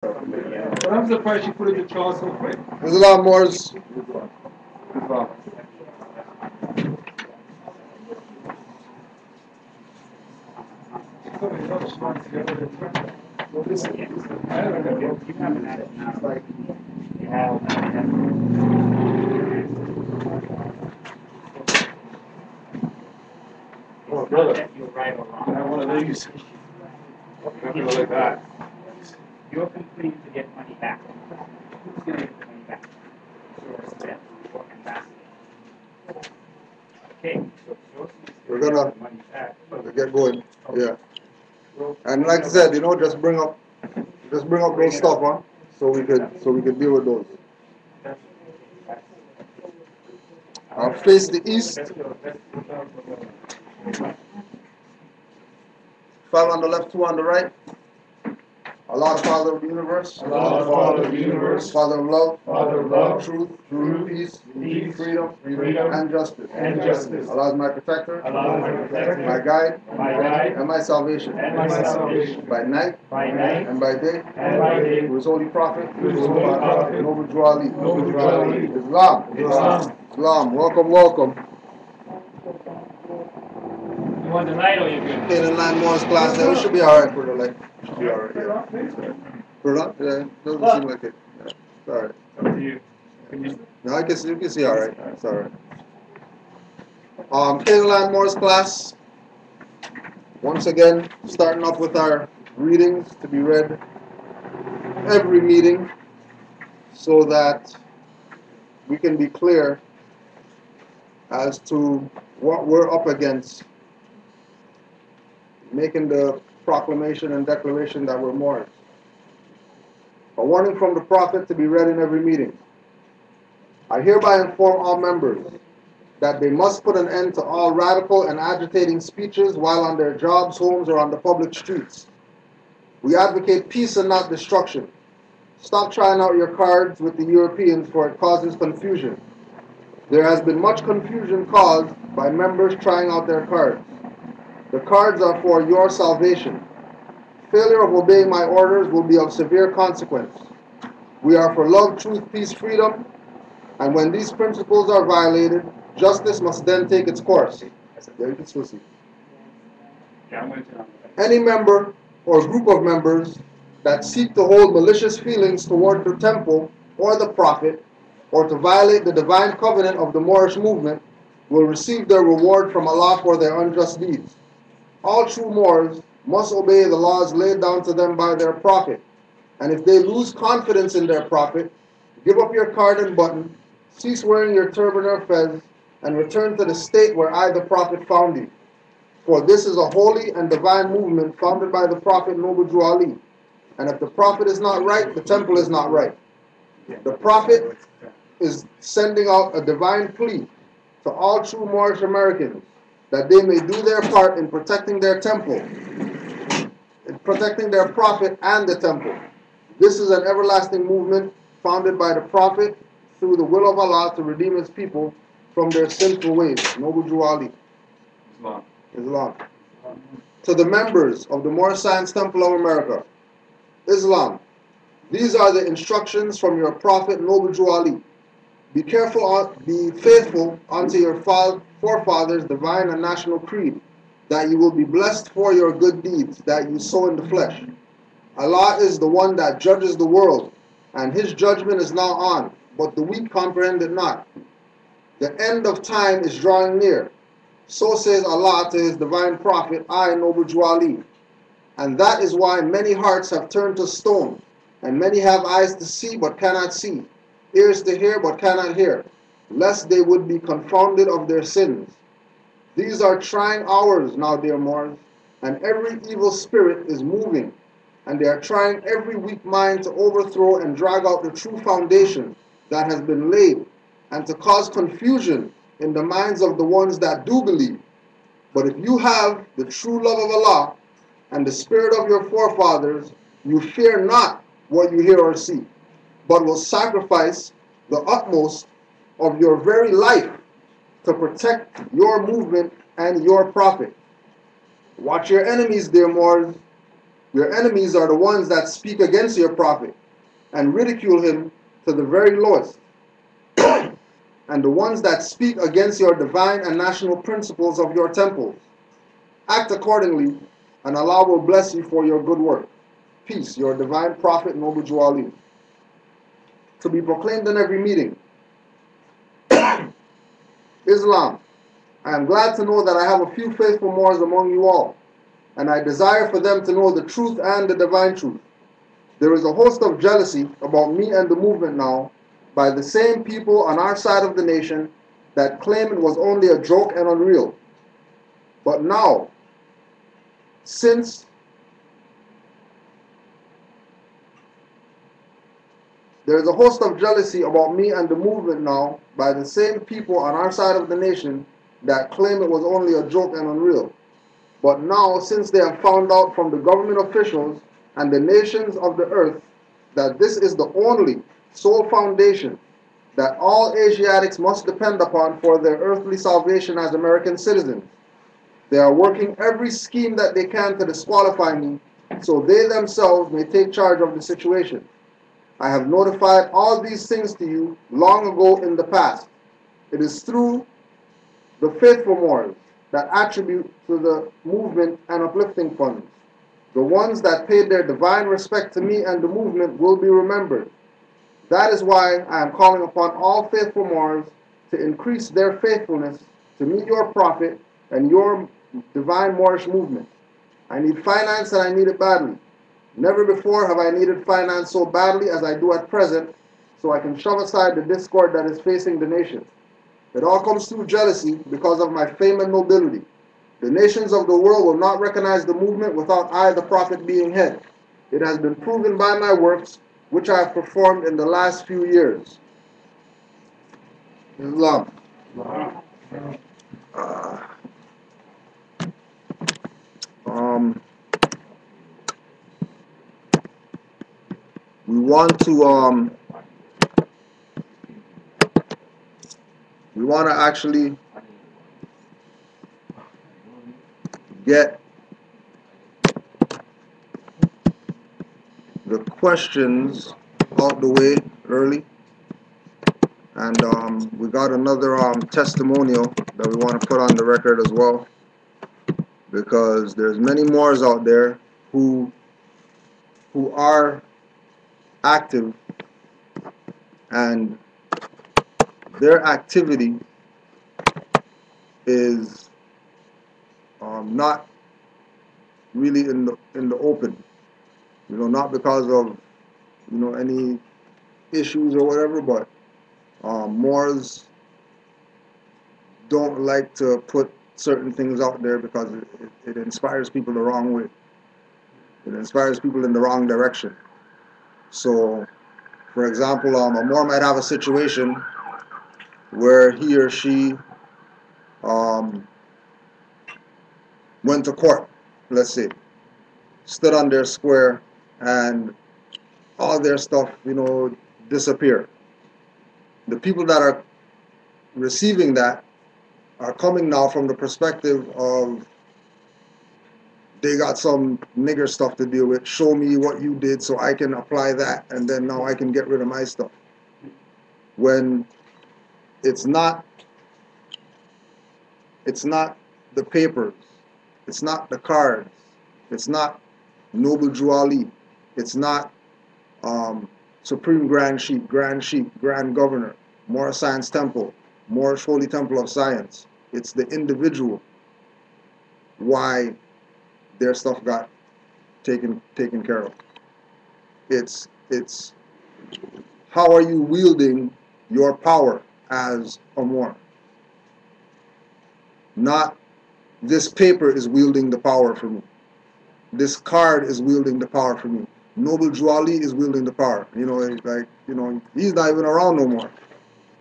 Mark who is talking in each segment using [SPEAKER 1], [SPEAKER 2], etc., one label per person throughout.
[SPEAKER 1] But I'm surprised she put it in Charles so quick.
[SPEAKER 2] There's a lot more.
[SPEAKER 1] Oh, brother. You're right or wrong. I have one of these. Nothing like that. You're complaining to get money back. Who's going to get the money back? Yours, then. Working back. Okay, so yours is
[SPEAKER 2] We're gonna
[SPEAKER 1] money back.
[SPEAKER 2] get going. Yeah. And like I said, just bring up those stuff, huh? So we could deal with those. I'll face the east. 5 on the left, 2 on the right. Allah, Father of the universe.
[SPEAKER 1] Allah, Father of the universe.
[SPEAKER 2] Father of love.
[SPEAKER 1] Father of love.
[SPEAKER 2] Truth.
[SPEAKER 1] Peace.
[SPEAKER 2] Freedom. And justice. Allah is my protector.
[SPEAKER 1] Allah is my protector.
[SPEAKER 2] My guide. And my salvation. By night. And by day. Through His holy prophet. Noble Drew Ali. Islam. Welcome.
[SPEAKER 1] You want the light or you good?
[SPEAKER 2] Canaanland Moor's class there. We should be alright for the light. Should be alright, yeah. Yeah, doesn't seem like it. Yeah, it's alright.
[SPEAKER 1] Up to you.
[SPEAKER 2] No, you can see alright. It's alright. Canaanland Moor's class. Once again, starting off with our readings to be read every meeting so that we can be clear as to what we're up against, making the proclamation and declaration that we're Moors. A warning from the Prophet to be read in every meeting. I hereby inform all members that they must put an end to all radical and agitating speeches while on their jobs, homes, or on the public streets. We advocate peace and not destruction. Stop trying out your cards with the Europeans, for it causes confusion. There has been much confusion caused by members trying out their cards. The cards are for your salvation. Failure of obeying my orders will be of severe consequence. We are for love, truth, peace, freedom, and when these principles are violated, justice must then take its course. Any member or group of members that seek to hold malicious feelings toward the temple or the prophet, or to violate the divine covenant of the Moorish movement, will receive their reward from Allah for their unjust deeds. All true Moors must obey the laws laid down to them by their prophet, and if they lose confidence in their prophet, give up your card and button, cease wearing your turban or fez, and return to the state where I, the prophet, found you. For this is a holy and divine movement founded by the prophet Noble Drew Ali, and if the prophet is not right, the temple is not right. The prophet is sending out a divine plea to all true Moorish Americans that they may do their part in protecting their temple, in protecting their prophet and the temple. This is an everlasting movement founded by the prophet through the will of Allah to redeem his people from their sinful ways. Noble Drew Ali. Islam. To the members of the Moorish Science Temple of America. Islam. These are the instructions from your prophet Noble Drew Ali. Be faithful unto your forefathers' divine and national creed, that you will be blessed for your good deeds that you sow in the flesh. Allah is the one that judges the world, and his judgment is now on, but the weak comprehend it not. The end of time is drawing near. So says Allah to his divine prophet, I, Noble Drew Ali. And that is why many hearts have turned to stone, and many have eyes to see but cannot see, ears to hear but cannot hear, lest they would be confounded of their sins. These are trying hours now, dear Moors, and every evil spirit is moving, and they are trying every weak mind to overthrow and drag out the true foundation that has been laid, and to cause confusion in the minds of the ones that do believe. But if you have the true love of Allah and the spirit of your forefathers, you fear not what you hear or see, but will sacrifice the utmost of your very life to protect your movement and your prophet. Watch your enemies, dear Moors. Your enemies are the ones that speak against your prophet and ridicule him to the very lowest, and the ones that speak against your divine and national principles of your temples. Act accordingly, and Allah will bless you for your good work. Peace, your divine prophet, Noble Juali. To be proclaimed in every meeting. Islam. I am glad to know that I have a few faithful Moors among you all, and I desire for them to know the truth and the divine truth. There is a host of jealousy about me and the movement now by the same people on our side of the nation that claim it was only a joke and unreal. But now, since there is a host of jealousy about me and the movement now by the same people on our side of the nation that claim it was only a joke and unreal. But now, since they have found out from the government officials and the nations of the earth that this is the only sole foundation that all Asiatics must depend upon for their earthly salvation as American citizens, they are working every scheme that they can to disqualify me so they themselves may take charge of the situation. I have notified all these things to you long ago in the past. It is through the faithful Moors that attribute to the movement and uplifting funds. The ones that paid their divine respect to me and the movement will be remembered. That is why I am calling upon all faithful Moors to increase their faithfulness to meet your prophet and your divine Moorish movement. I need finance and I need it badly. Never before have I needed finance so badly as I do at present, so I can shove aside the discord that is facing the nation. It all comes through jealousy because of my fame and nobility. The nations of the world will not recognize the movement without I, the prophet, being head. It has been proven by my works, which I have performed in the last few years. Islam. We want to actually get the questions out the way early, and we got another testimonial that we want to put on the record as well, because there's many Moors out there who are active, and their activity is not really in the open, not because of any issues or whatever, but Moors don't like to put certain things out there because it inspires people the wrong way. It inspires people in the wrong direction. So, for example, a Moor might have a situation where he or she went to court, let's say, stood on their square, and all their stuff, disappear. The people that are receiving that are coming now from the perspective of they got some nigger stuff to deal with. Show me what you did so I can apply that, and then now I can get rid of my stuff. When it's not the papers, it's not the cards, it's not Noble Juali, it's not Supreme Grand Sheik, Grand Governor, Moorish Science Temple, Moorish Holy Temple of Science. It's the individual why their stuff got taken care of. It's how are you wielding your power as a Moor? Not this paper is wielding the power for me. This card is wielding the power for me. Noble Juali is wielding the power. He's not even around no more.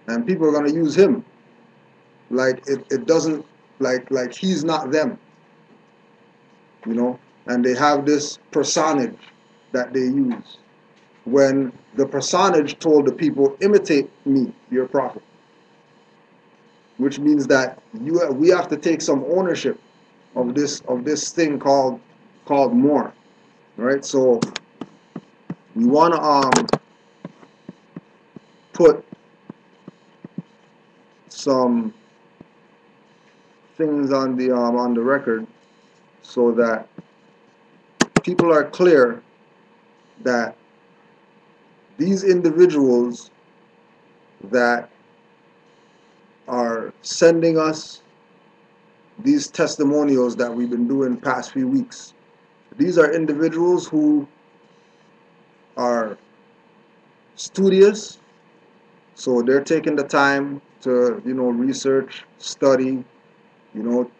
[SPEAKER 2] And people are gonna use him. Like it doesn't like he's not them. And they have this personage that they use. When the personage told the people, imitate me, your prophet. Which means that we have to take some ownership of this thing called Moor. right? So we want to put some things on the record so that people are clear that these individuals that are sending us these testimonials that we've been doing the past few weeks, these are individuals who are studious, so they're taking the time to, research, study,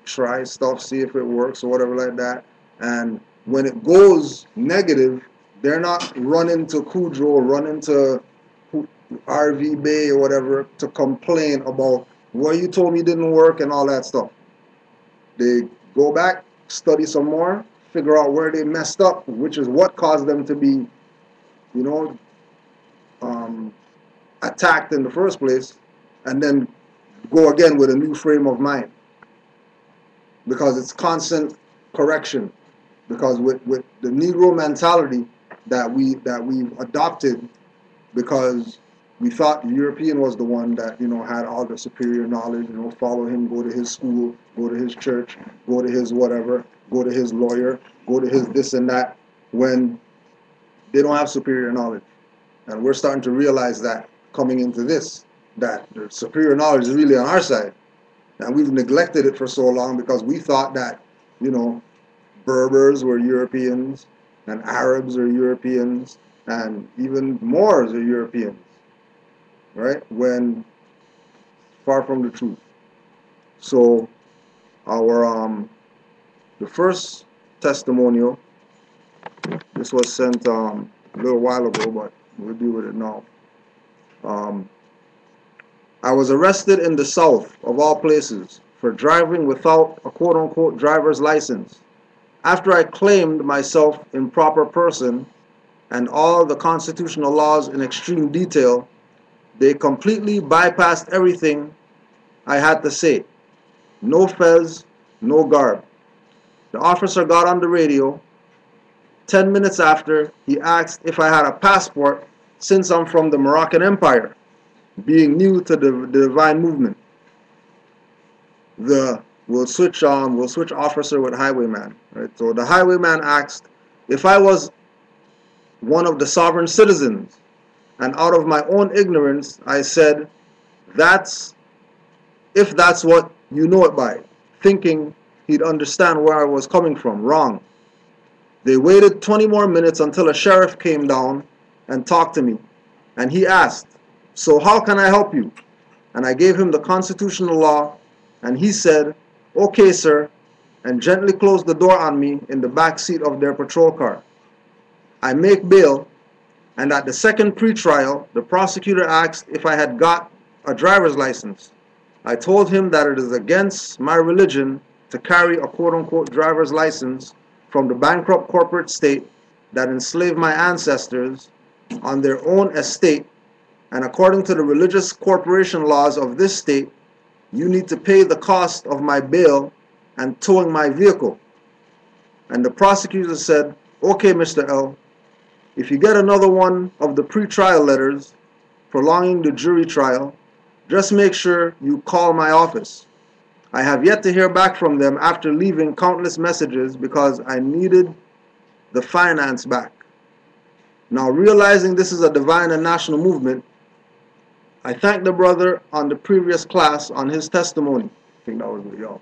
[SPEAKER 2] try stuff, see if it works or whatever like that. And when it goes negative, they're not running to Kudrow, running to RV Bay or whatever to complain about what you told me didn't work and all that stuff. They go back, study some more, figure out where they messed up, which is what caused them to be, attacked in the first place, and then go again with a new frame of mind. Because it's constant correction. Because with the Negro mentality that we've adopted, because we thought the European was the one that had all the superior knowledge, follow him, go to his school, go to his church, go to his whatever, go to his lawyer, go to his this and that, when they don't have superior knowledge. And we're starting to realize that coming into this, that the superior knowledge is really on our side. And we've neglected it for so long because we thought that, Berbers were Europeans, and Arabs are Europeans, and even Moors are Europeans, right? When far from the truth. So our the first testimonial, this was sent a little while ago, but we'll deal with it now. I was arrested in the South, of all places, for driving without a quote-unquote driver's license. After I claimed myself in proper person and all the constitutional laws in extreme detail, they completely bypassed everything I had to say. No fez, no garb. The officer got on the radio. 10 minutes after, he asked if I had a passport since I'm from the Moroccan Empire, being new to the divine movement. We'll switch officer with highwayman. Right? So the highwayman asked if I was one of the sovereign citizens, and out of my own ignorance, I said, if that's what you know it by, thinking he'd understand where I was coming from. Wrong. They waited 20 more minutes until a sheriff came down and talked to me, and he asked, so how can I help you? And I gave him the constitutional law, and he said, okay, sir, and gently closed the door on me in the back seat of their patrol car. I make bail, and at the second pretrial, the prosecutor asked if I had got a driver's license. I told him that it is against my religion to carry a quote-unquote driver's license from the bankrupt corporate state that enslaved my ancestors on their own estate, and according to the religious corporation laws of this state, you need to pay the cost of my bail and towing my vehicle. And the prosecutor said, okay, Mr. L, if you get another one of the pre-trial letters prolonging the jury trial, just make sure you call my office. I have yet to hear back from them after leaving countless messages because I needed the finance back. Now, realizing this is a divine and national movement, I thank the brother on the previous class on his testimony. I think that was with y'all.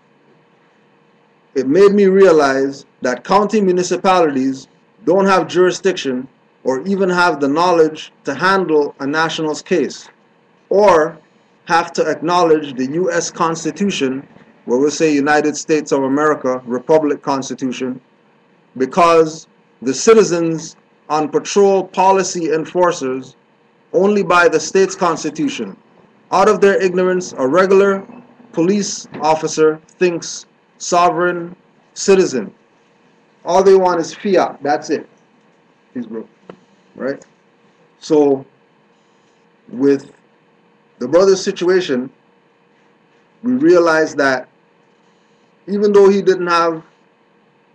[SPEAKER 2] It made me realize that county municipalities don't have jurisdiction or even have the knowledge to handle a national's case, or have to acknowledge the U.S. Constitution, where we'll say United States of America, Republic Constitution, because the citizens on patrol policy enforcers only by the state's constitution. Out of their ignorance, a regular police officer thinks sovereign citizen. All they want is fiat. That's it. He's broke. Right? So, with the brother's situation, we realized that even though he didn't have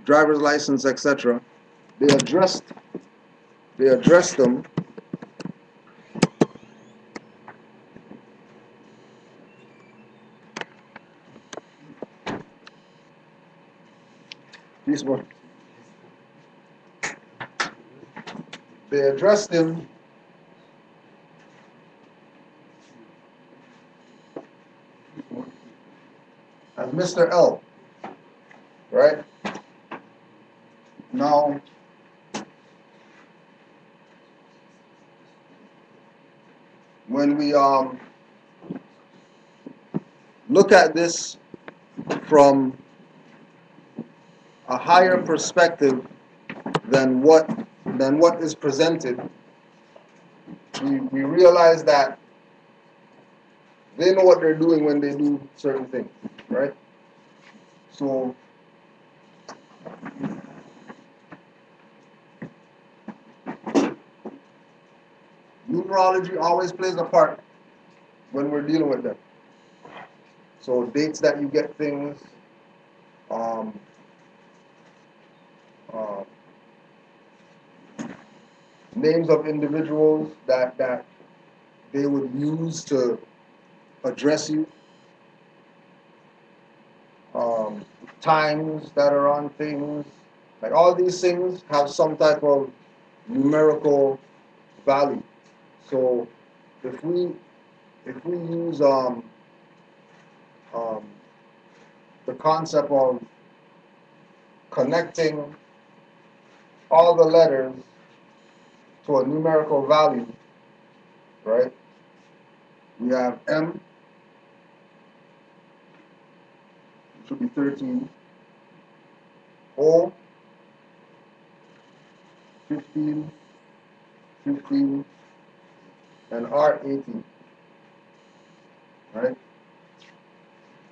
[SPEAKER 2] driver's license, etc., they addressed them this one. They addressed him as Mr. L, right? Now, when we look at this from a higher perspective than what is presented, we realize that they know what they're doing when they do certain things, right? So numerology always plays a part when we're dealing with them. So dates that you get things, um, uh, names of individuals that they would use to address you, times that are on things, like all these things have some type of numerical value. So if we use the concept of connecting all the letters to a numerical value, right? We have M, which should be 13, O, 15, 15, and R, 18, right?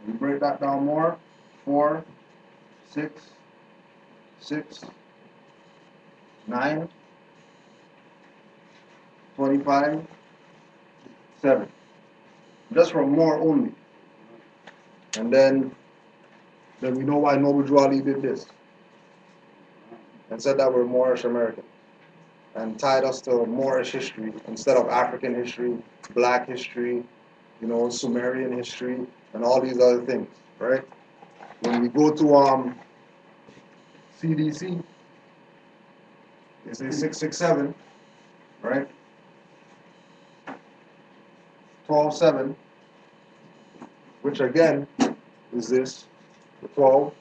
[SPEAKER 2] We break that down more, 4, 6, 6, 9, 25, 7. Just from Moor only. And then we know why Noble Drew Ali did this. And said that we're Moorish American. And tied us to Moorish history instead of African history, black history, Sumerian history, and all these other things, right? When we go to CDC, they say 667, right? 12-7, which again is this, the 12,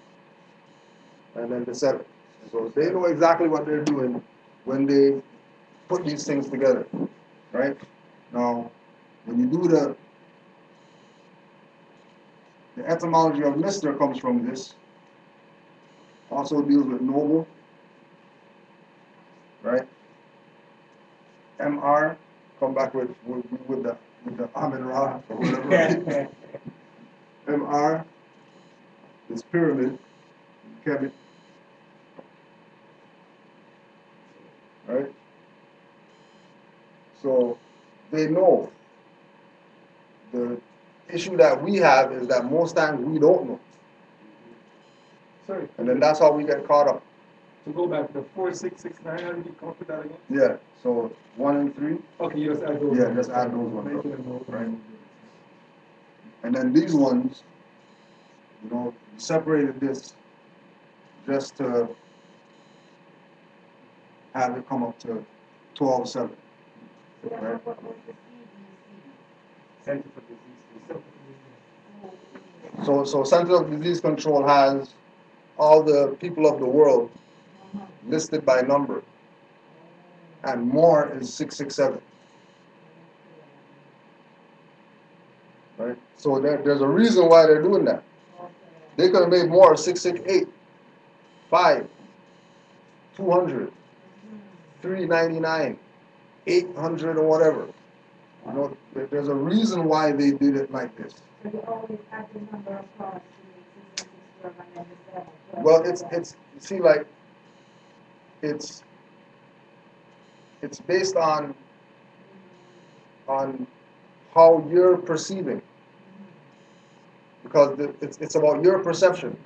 [SPEAKER 2] and then the 7. So they know exactly what they're doing when they put these things together, right? Now, when you do the etymology of Mr. comes from this, also deals with noble, right? MR, come back with the Amin Ra or whatever. MR is pyramid, Kevin, right? So they know. The issue that we have is that most times we don't know.
[SPEAKER 1] Sorry.
[SPEAKER 2] And then that's how we get caught up.
[SPEAKER 1] To go back, the 4, 6, 6, 9, how did you come up with that again?
[SPEAKER 2] Yeah, so 1 and 3.
[SPEAKER 1] Okay, you just add those.
[SPEAKER 2] Yeah, just add those ones up, right? And then these ones, we separated this just to have it come up to 12-7. Right?
[SPEAKER 1] Center for Disease
[SPEAKER 2] Control. So Center of Disease Control has all the people of the world listed by number, and Moor is 667. Right? So there's a reason why they're doing that. They could have made Moor 668, 5, 200, 399, 800, or whatever. There's a reason why they did it like this.
[SPEAKER 3] So you always add the number of cards to make 6 and 7.
[SPEAKER 2] Well, it's you see, like it's based on how you're perceiving, because it's about your perception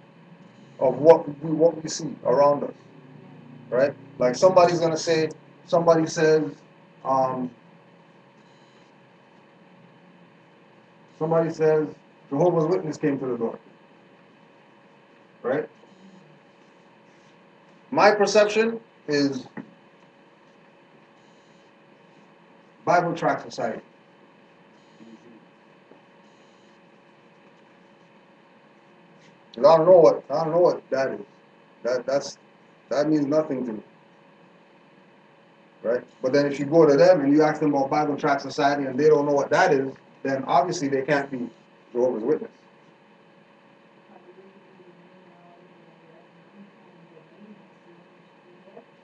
[SPEAKER 2] of what we see around us, right? Like somebody says, um, somebody says Jehovah's Witness came to the door, right? My perception is Bible Tract Society. And I don't know what that is. That means nothing to me, right? But then if you go to them and you ask them about Bible Tract Society and they don't know what that is, then obviously they can't be Jehovah's Witness.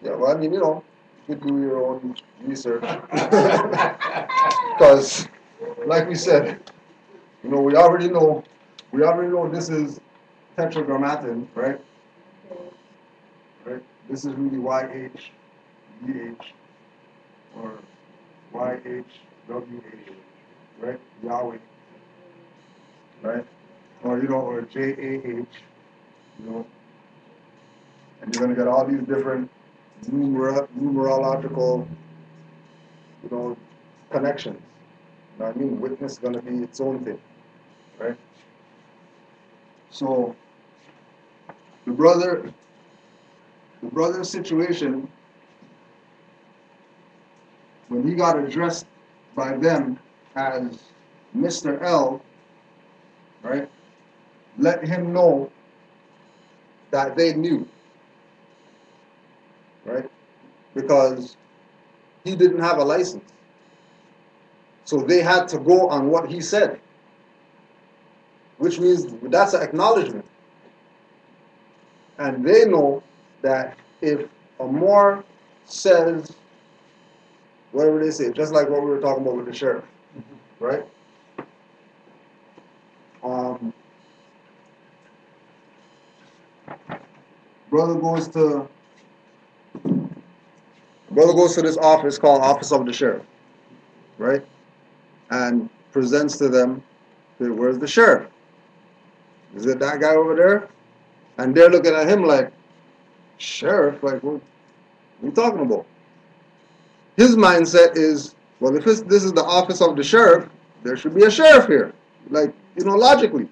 [SPEAKER 2] Yeah, well, I mean, you could do your own research. Because, like we said, we already know this is tetragrammaton, right? Right? This is really YH, VH, or YH, WH, right? Yahweh, right? Or, or JAH, and you're going to get all these different numerological, connections. You know what I mean? Witness is going to be its own thing, right? So the brother's situation, when he got addressed by them as Mr. L, right, let him know that they knew, right? Because he didn't have a license. So they had to go on what he said, which means that's an acknowledgement. And they know that if a Moor says, whatever they say, just like what we were talking about with the sheriff, right? Brother goes to this office called Office of the Sheriff, right? And presents to them, where's the sheriff? Is it that guy over there? And they're looking at him like, sheriff? Like, what are you talking about? His mindset is, well, if this is the office of the sheriff, there should be a sheriff here. Like, logically.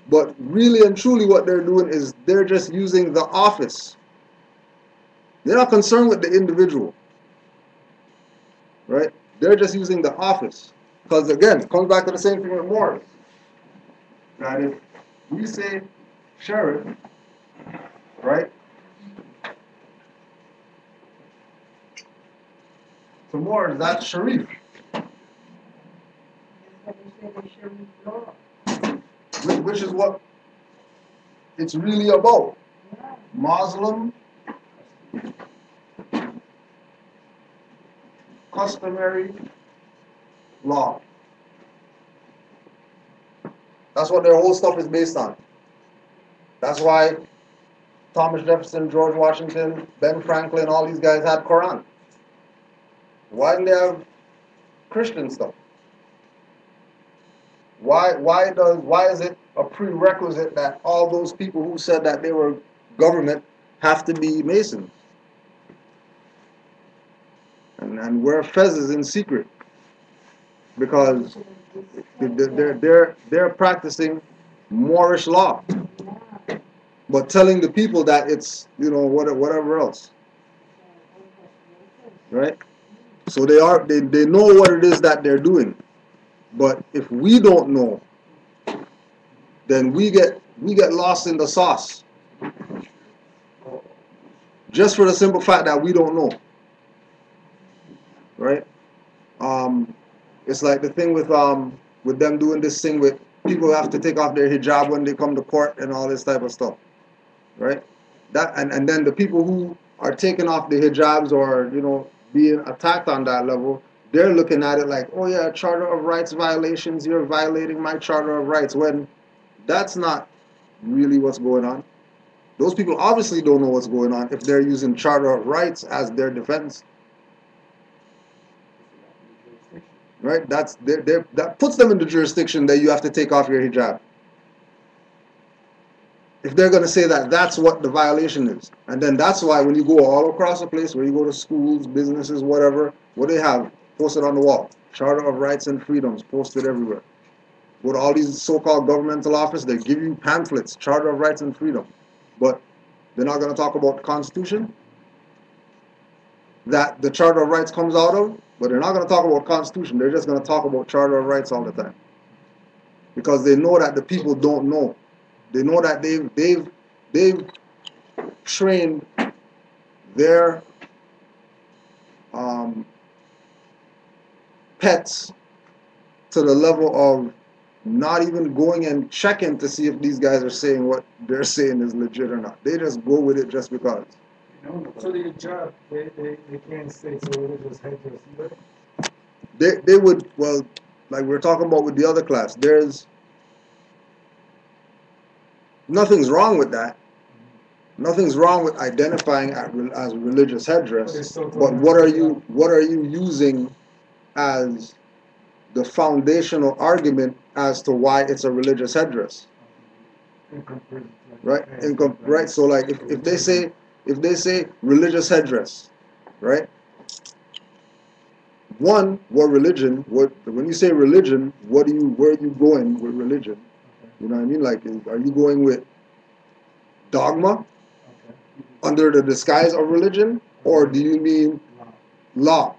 [SPEAKER 2] But really and truly what they're doing is they're just using the office. They're not concerned with the individual. Right? They're just using the office. Because again, it comes back to the same thing with Moor. That if we say sheriff, right? To Moor, that's Sharif. Which is what it's really about. Muslim customary law. That's what their whole stuff is based on. That's why Thomas Jefferson, George Washington, Ben Franklin, all these guys had Quran. Why didn't they have Christian stuff? Why is it a prerequisite that all those people who said that they were government have to be Masons? And wear fezzes in secret because they're practicing Moorish law, but telling the people that it's whatever else, right? So they know what it is that they're doing, but if we don't know, then we get lost in the sauce, just for the simple fact that we don't know, right? It's like the thing with them doing this thing with people who have to take off their hijab when they come to court and all this type of stuff, right? That and then the people who are taking off the hijabs or being attacked on that level, they're looking at it like, oh yeah, Charter of Rights violations, you're violating my Charter of Rights, when that's not really what's going on. Those people obviously don't know what's going on if they're using Charter of Rights as their defense. Right? That puts them in the jurisdiction that you have to take off your hijab. if they're going to say that that's what the violation is. And then that's why when you go all across the place, where you go to schools, businesses, whatever, what they have posted on the wall, Charter of Rights and Freedoms posted everywhere. Go to all these so-called governmental offices, they give you pamphlets, Charter of Rights and Freedom. But they're not going to talk about the Constitution that the Charter of Rights comes out of, but they're not going to talk about Constitution. They're just going to talk about Charter of Rights all the time. Because they know that the people don't know. They know that they've trained their pets to the level of not even going and checking to see if these guys are saying what they're saying is legit or not. They just go with it just because.
[SPEAKER 4] So the job, they can't say it's a religious headdress either?
[SPEAKER 2] They would, well, like we were talking about with the other class, there's nothing's wrong with that. Nothing's wrong with identifying as religious headdress. But what are you using as the foundational argument as to why it's a religious headdress? Right? Right. So like if they say religious headdress, right? One, what religion? When you say religion, where are you going with religion? You know what I mean? Like, are you going with dogma under the disguise of religion, or do you mean law?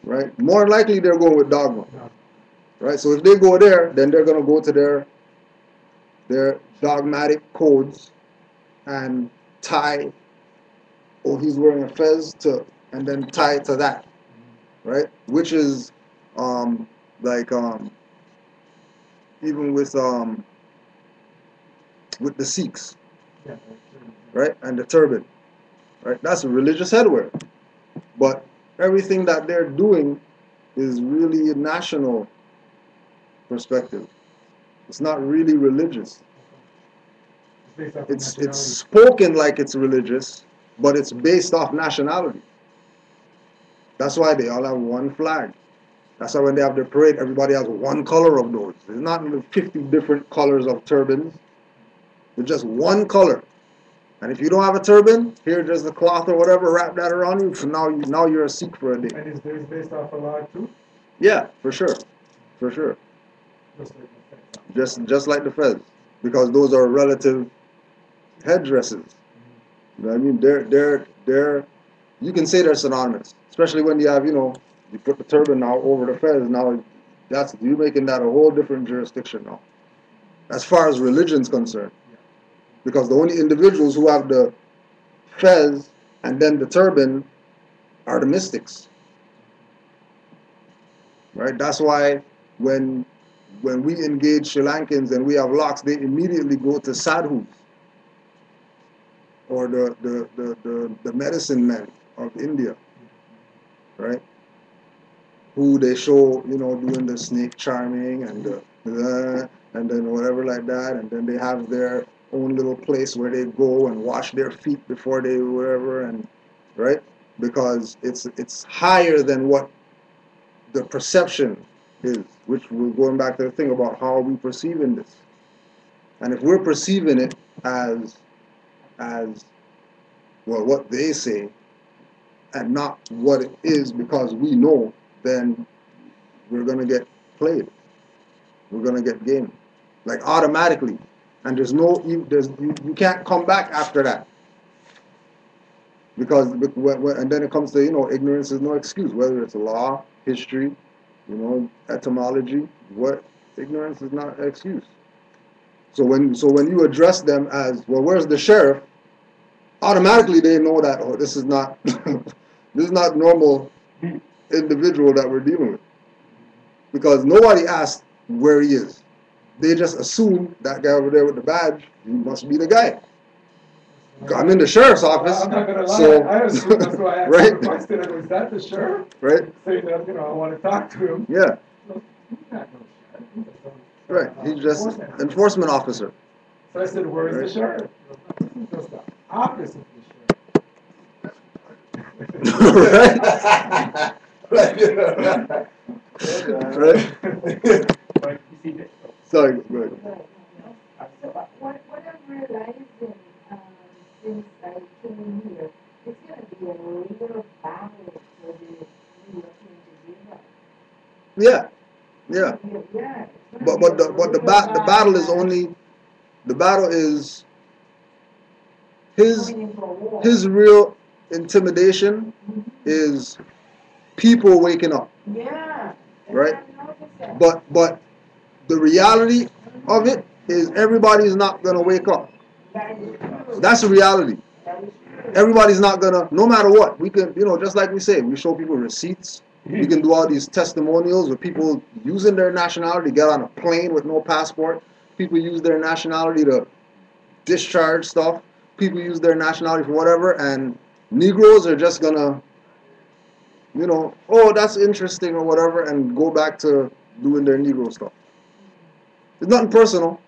[SPEAKER 2] Right? More likely they're going with dogma. Right? So if they go there, then they're going to go to their dogmatic codes and tie, oh, he's wearing a fez and then tie it to that. Right? Which is even with the Sikhs, right? And the turban, right? That's a religious headwear. But everything that they're doing is really a national perspective. It's not really religious. It's spoken like it's religious, but it's based off nationality. That's why they all have one flag. That's why when they have their parade, everybody has one color of those. There's not 50 different colors of turbans. There's just one color. And if you don't have a turban, here just a cloth or whatever, wrap that around you. So now you're a Sikh for a day.
[SPEAKER 4] And is theirs based off a law too?
[SPEAKER 2] Yeah, for sure. For sure. Just like the fez. Because those are relative headdresses. You know what I mean? They're you can say they're synonymous. Especially when you have, you put the turban now over the fez, now you're making that a whole different jurisdiction now. As far as religion's concerned. Because the only individuals who have the fez and then the turban are the mystics. Right? That's why when we engage Sri Lankans and we have locks, they immediately go to sadhus or the medicine men of India. Right? Who they show, doing the snake charming and then whatever like that, and then they have their own little place where they go and wash their feet before they whatever, and right, because it's higher than what the perception is, which we're going back to the thing about how are we perceiving this, and if we're perceiving it as well what they say and not what it is because we know, then we're gonna get played. We're gonna get gamed, like automatically, and you can't come back after that, because and then it comes to ignorance is no excuse, whether it's law, history, etymology. What ignorance is not an excuse. So when you address them as, well, where's the sheriff? Automatically they know that, oh, this is not this is not normal individual that we're dealing with, because nobody asked where he is. They just assume that guy over there with the badge, he must be the guy. I'm in the sheriff's office.
[SPEAKER 4] I'm not gonna lie.
[SPEAKER 2] So,
[SPEAKER 4] I assume that's why I asked
[SPEAKER 2] right?
[SPEAKER 4] the question. I go, is that the sheriff?
[SPEAKER 2] Right?
[SPEAKER 4] Saying that I want to talk to him.
[SPEAKER 2] Yeah.
[SPEAKER 4] He's not no sheriff.
[SPEAKER 2] Right. He's just enforcement officer.
[SPEAKER 4] So I said, where is the sheriff? This is just the office of the sheriff.
[SPEAKER 2] Right. Right. Sorry. Go ahead.
[SPEAKER 3] So what
[SPEAKER 2] Yeah, yeah.
[SPEAKER 3] Yeah.
[SPEAKER 2] The battle is only, the battle is his real intimidation is people waking up,
[SPEAKER 3] Yeah.
[SPEAKER 2] right? But the reality of it is everybody's not gonna wake up. That's the reality. Everybody's not gonna, no matter what. We can, just like we say, we show people receipts. We can do all these testimonials of people using their nationality to get on a plane with no passport. People use their nationality to discharge stuff. People use their nationality for whatever, and Negroes are just gonna, oh, that's interesting or whatever, and go back to doing their Negro stuff. It's nothing personal.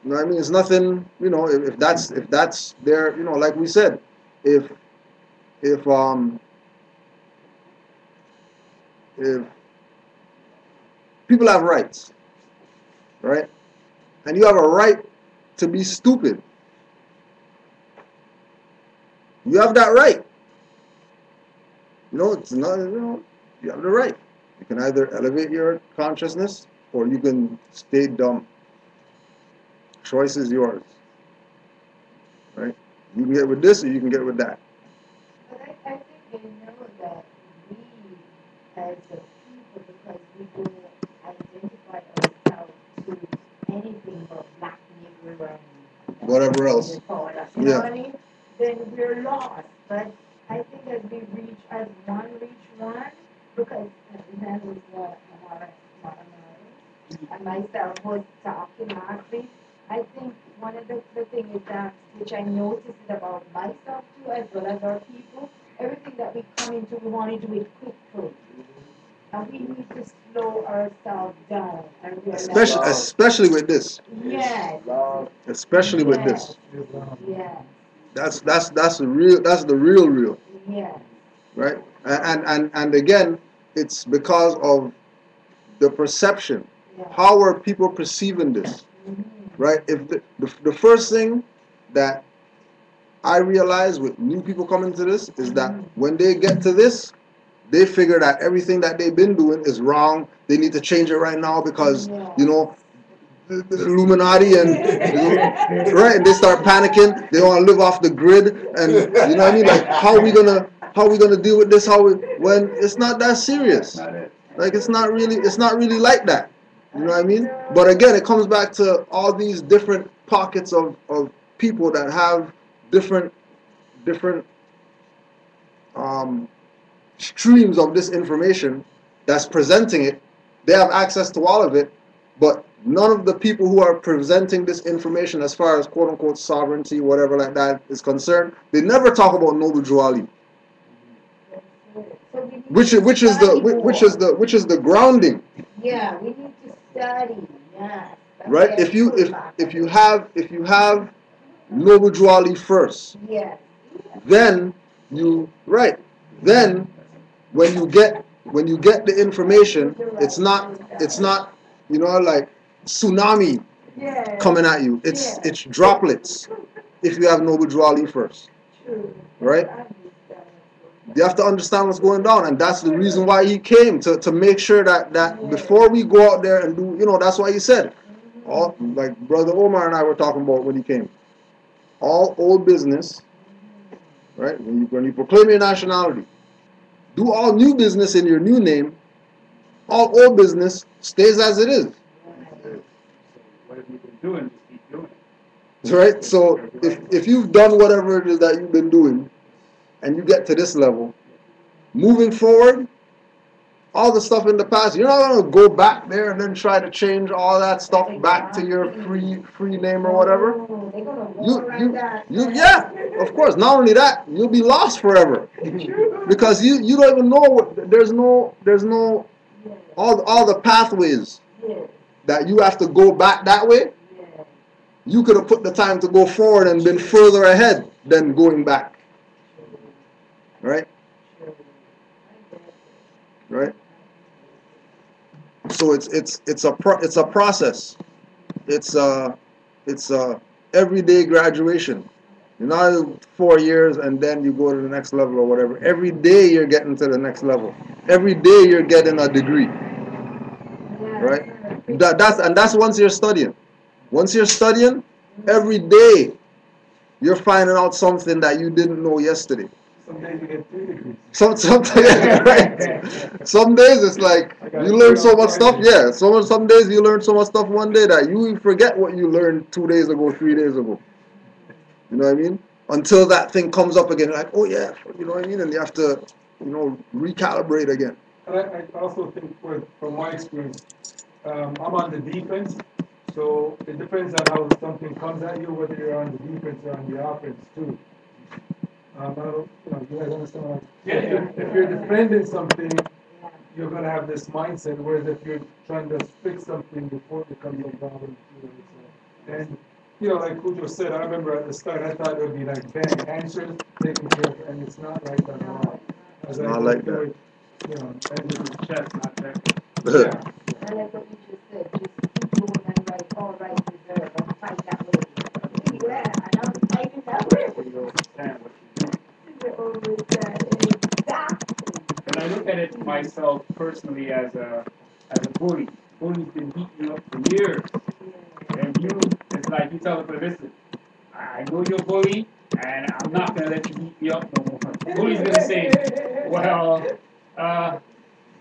[SPEAKER 2] You know what I mean? It's nothing, if that's their, like we said, if if if people have rights, right? And you have a right to be stupid. You have that right. It's not, you have the right. You can either elevate your consciousness or you can stay dumb. Choice is yours. Right? You can get with this or you can get with that.
[SPEAKER 3] But I think they know that we, as a people, because we don't identify ourselves to anything but black, Negro, and
[SPEAKER 2] whatever else.
[SPEAKER 3] You know what I mean? Then we're lost. But I think as we reach, as one reach one, because that was what and myself was talking last week. I think one of the things is that, which I noticed is about myself too, as well as our people, everything that we come into, we want to do it quickly. And we need to slow ourselves down and realize.
[SPEAKER 2] Especially with this.
[SPEAKER 3] Yes.
[SPEAKER 2] Especially with this.
[SPEAKER 3] Yes.
[SPEAKER 2] That's the real.
[SPEAKER 3] Yes.
[SPEAKER 2] Right? And again, it's because of the perception.
[SPEAKER 3] Yeah.
[SPEAKER 2] How are people perceiving this? Right? If the first thing that I realize with new people coming to this is that when they get to this, they figure that everything that they've been doing is wrong. They need to change it right now because the Illuminati and right, and they start panicking. They want to live off the grid, and you know what I mean. Like, how are we gonna deal with this? When it's not that serious? Like, it's not really like that. You know what I mean? But again, it comes back to all these different pockets of people that have different streams of this information that's presenting it. They have access to all of it, but none of the people who are presenting this information as far as quote unquote sovereignty, whatever like that is concerned, they never talk about Noble Drew Ali. Which is the grounding.
[SPEAKER 3] Yeah, we need to study. Yeah.
[SPEAKER 2] Right? If you have Noble Drew Ali first,
[SPEAKER 3] yes.
[SPEAKER 2] Then when you get the information, it's not like tsunami coming at you. It's droplets if you have Noble Drew Ali first. Right? You have to understand what's going down, and that's the reason why he came, to make sure that before we go out there and do, that's why he said, all, like Brother Omar and I were talking about when he came, all old business, right? When you proclaim your nationality, do all new business in your new name. All old business stays as it is.
[SPEAKER 1] What have you been doing? Just keep doing it.
[SPEAKER 2] Right? So if you've done whatever it is that you've been doing, and you get to this level, moving forward, all the stuff in the past, you're not going to go back there and then try to change all that stuff back to your free name or whatever. Yeah, of course. Not only that, you'll be lost forever because you don't even know there's no all the pathways that you have to go back that way. You could have put the time to go forward and been further ahead than going back. Right? Right? So it's a process. It's a everyday graduation. You're not 4 years and then you go to the next level or whatever. Every day you're getting to the next level. Every day you're getting a degree. right? That's once you're studying. Once you're studying, every day you're finding out something that you didn't know yesterday.
[SPEAKER 4] Some days you get 3 degrees.
[SPEAKER 2] Right. Some days it's like you learn so much stuff. Yeah. Some days you learn so much stuff one day that you forget what you learned 2 days ago, 3 days ago. You know what I mean? Until that thing comes up again, like, oh yeah, you know what I mean? And you have to, recalibrate again.
[SPEAKER 4] And I also think, from my experience, I'm on the defense, so it depends on how something comes at you, whether you're on the defense or on the offense too. I don't, you guys understand what if you're defending something, you're gonna have this mindset, whereas if you're trying to fix something before it becomes a problem, and like Cujo said, I remember at the start I thought it would be like bang answers taken care of, and it's not like that at all.
[SPEAKER 2] It's not like that.
[SPEAKER 4] And it's chess, not checkers.
[SPEAKER 3] Yeah. I like what you just said. Just keep going and write all rights reserved and fight that way. Yeah, and I'm fighting that way.
[SPEAKER 1] You understand what you're doing.
[SPEAKER 3] Exactly.
[SPEAKER 1] And I look at it myself personally as a bully. Bully's been beating you up for years. And it's like you tell the police, listen, I know you're a bully, and I'm not going to let you beat me up no more. The bully's going to say, well,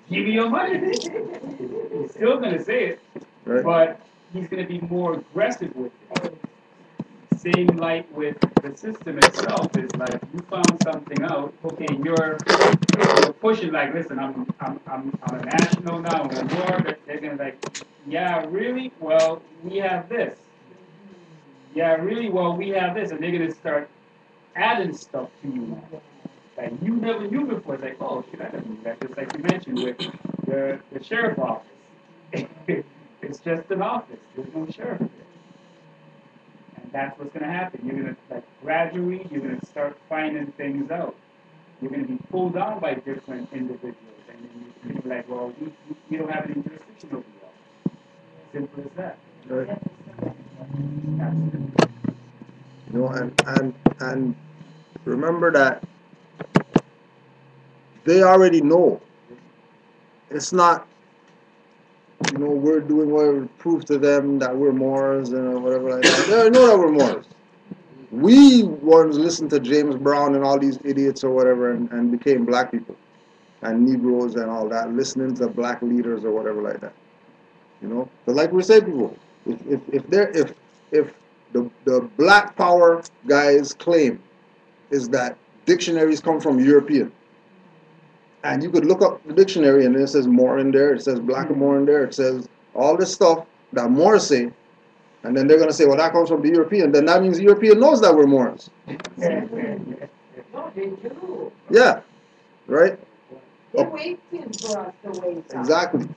[SPEAKER 1] give me your money. He's still going to say it,
[SPEAKER 2] Right.
[SPEAKER 1] but he's going to be more aggressive with it. Same like with the system itself is like you found something out. Okay, you're pushing like, listen, I'm a national now. I'm a Moor. They're gonna like, yeah, really? Well, we have this. Yeah, really? Well, we have this, and they're gonna start adding stuff to you now that you never knew before. It's like, oh shit, I didn't know that. Just like you mentioned with the sheriff office. It's just an office. There's no sheriff there. And that's what's going to happen. You're going to, gradually, you're going to start finding things out. You're going to be pulled down by different individuals. And then you're going to be like, well, we don't have any jurisdiction over you. Simple as that.
[SPEAKER 2] Right.
[SPEAKER 1] Absolutely.
[SPEAKER 2] And remember that they already know. It's not, we're doing whatever to prove to them that we're Moors and whatever like that. They already know that we're Moors. We ones listened to James Brown and all these idiots or whatever and became black people and Negroes and all that, listening to black leaders or whatever like that. But like we say, people, if the black power guys claim is that dictionaries come from European, and you could look up the dictionary and it says Moor in there, it says black and Moor in there, it says all this stuff that Moors say, and then they're going to say, well, that comes from the European, then that means the European knows that we're Moors.
[SPEAKER 3] No, they do.
[SPEAKER 2] Yeah, right?
[SPEAKER 3] They're waiting for us to wake up.
[SPEAKER 2] Exactly.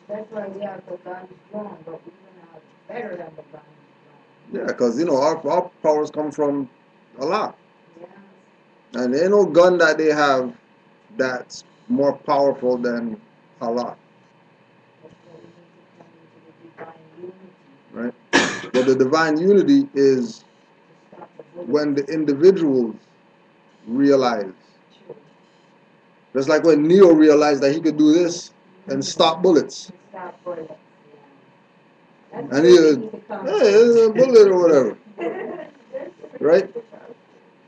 [SPEAKER 3] That's why we have the guns drawn, but we can have better than the guns drawn.
[SPEAKER 2] Yeah, because, our powers come from Allah.
[SPEAKER 3] Yeah.
[SPEAKER 2] And there ain't no gun that they have that's more powerful than Allah.
[SPEAKER 3] That's why we need to come into the divine unity.
[SPEAKER 2] Right? But the divine unity is when the individuals realize. Just like when Neo realized that he could do this and stop bullets.
[SPEAKER 3] Stop bullets, yeah.
[SPEAKER 2] And he was, hey, it's a bullet or whatever. Right?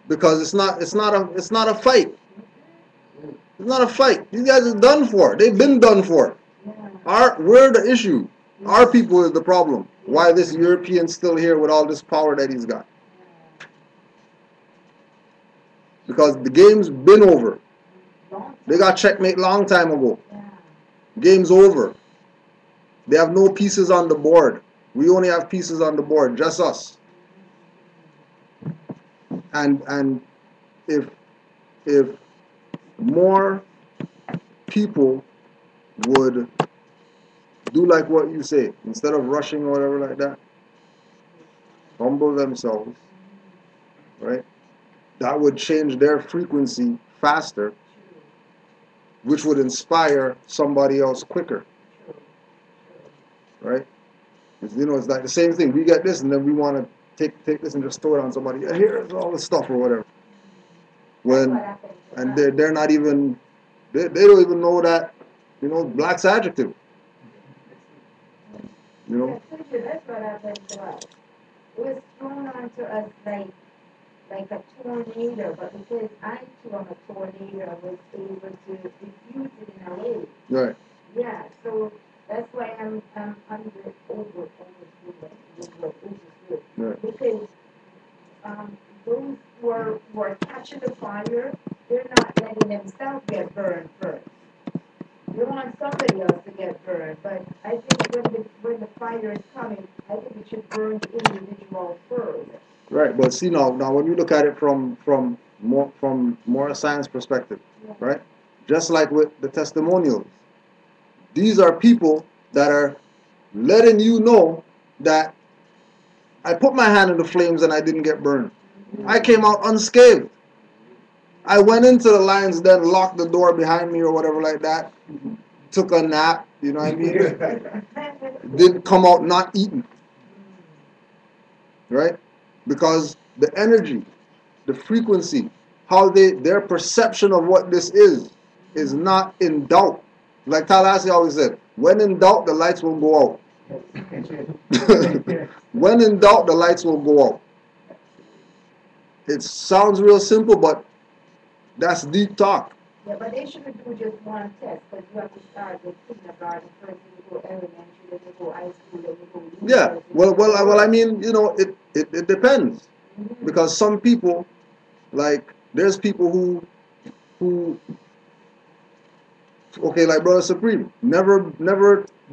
[SPEAKER 2] Because it's not a fight. It's not a fight. These guys are done for. They've been done for. We're the issue. Our people is the problem. Why this European's still here with all this power that he's got? Because the game's been over. They got checkmate long time ago. Game's over. They have no pieces on the board. We only have pieces on the board, just us. And if more people would do like what you say, instead of rushing or whatever like that, humble themselves, right? That would change their frequency faster, which would inspire somebody else quicker, right? It's like the same thing. We get this, and then we want to take this and just throw it on somebody. Here's all the stuff or whatever. And they're not even, they don't even know that, black's adjective. You know?
[SPEAKER 3] That's what happened to us. It was thrown onto us like a tornado, but because I too am a tornado, I was able to diffuse it in a way.
[SPEAKER 2] Right.
[SPEAKER 3] Yeah, so that's why I'm under over
[SPEAKER 2] Right.
[SPEAKER 3] because those who are catching the fire, they're not letting themselves get burned first. They want somebody else to get burned, but I think when the fire is coming, I think it should burn the individual first.
[SPEAKER 2] Right. But see now when you look at it from more science perspective,
[SPEAKER 3] Yeah.
[SPEAKER 2] right? Just like with the testimonials, these are people that are letting you know that I put my hand in the flames and I didn't get burned. I came out unscathed. I went into the lion's den, locked the door behind me or whatever like that, took a nap, you know what I mean? Didn't come out not eaten. Right? Because the energy, the frequency, how their perception of what this is not in doubt. Like Tallahassee always said, when in doubt, the lights will go out. When in doubt, the lights will go out. It sounds real simple, but that's deep talk.
[SPEAKER 3] Yeah, but they shouldn't do just one test, because you have to start with kindergarten first, then you go elementary, then you go high school, then you go university.
[SPEAKER 2] Yeah, well, I mean, you know, it depends.
[SPEAKER 3] Mm-hmm.
[SPEAKER 2] Because some people, like, there's people who, okay, like Brother Supreme, never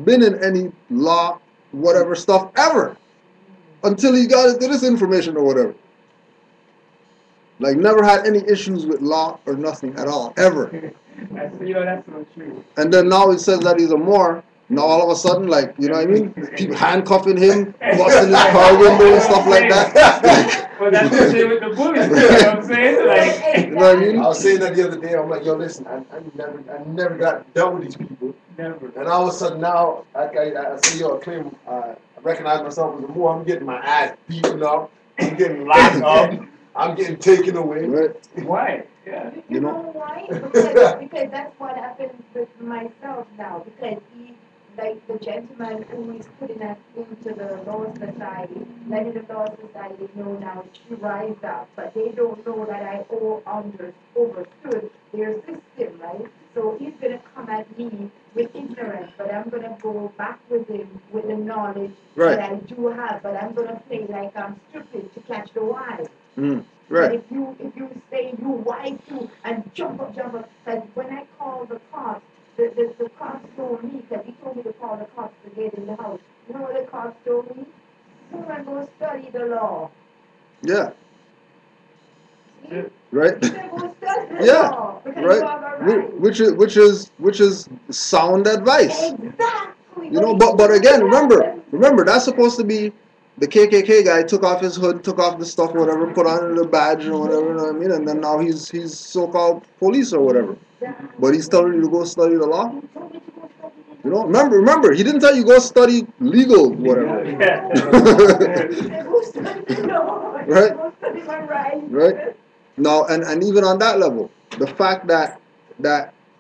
[SPEAKER 2] been in any law, whatever stuff, ever, until he got into this information or whatever. Like, never had any issues with law or nothing at all, ever.
[SPEAKER 1] That's so true.
[SPEAKER 2] And then now it says that he's a Moor. Now all of a sudden, like, you know what I mean? People handcuffing him, busting his car window and stuff like that.
[SPEAKER 1] Well, that's the same with the bullies, you know what I'm saying? Like,
[SPEAKER 2] You know what I mean?
[SPEAKER 5] I was saying that the other day. I'm like, yo, listen, I never got done with these people.
[SPEAKER 1] never.
[SPEAKER 5] And all of a sudden now, I see your claim, I recognize myself as a Moor. I'm getting my ass beaten up. I'm getting locked up. I'm getting taken away.
[SPEAKER 2] Right.
[SPEAKER 1] Why? Yeah.
[SPEAKER 3] You know why? Because that's what happened with myself now. Because he, like the gentleman who is putting us into the law society, letting the law society know now she rise up, but they don't know that I overstood their system, right? So he's gonna come at me with ignorance, but I'm gonna go back with him with the knowledge
[SPEAKER 2] Right.
[SPEAKER 3] that I do have, but I'm gonna play like I'm stupid to catch the wise.
[SPEAKER 2] Mm.
[SPEAKER 3] But
[SPEAKER 2] Right.
[SPEAKER 3] if you say you wise too and jump up, like when I called the cops, the cops told me, because he told me to call the cops to get in the house. You know what the cops told me? Come and go study the law.
[SPEAKER 2] Yeah.
[SPEAKER 3] See?
[SPEAKER 2] Right.
[SPEAKER 3] He said go study the
[SPEAKER 2] Yeah.
[SPEAKER 3] law because you
[SPEAKER 2] Right.
[SPEAKER 3] have a right.
[SPEAKER 2] Which is sound advice.
[SPEAKER 3] Exactly.
[SPEAKER 2] You know, but again, remember that's supposed to be the KKK guy took off his hood, took off the stuff, whatever, put on the badge or whatever, you know what I mean? And then now he's so-called police or whatever. But he's telling you to go study the law. You know, remember, he didn't tell you go study legal, whatever.
[SPEAKER 1] Yeah.
[SPEAKER 3] Go study the law.
[SPEAKER 2] Right.
[SPEAKER 3] Go study my rights.
[SPEAKER 2] Right. Now, and even on that level, the fact that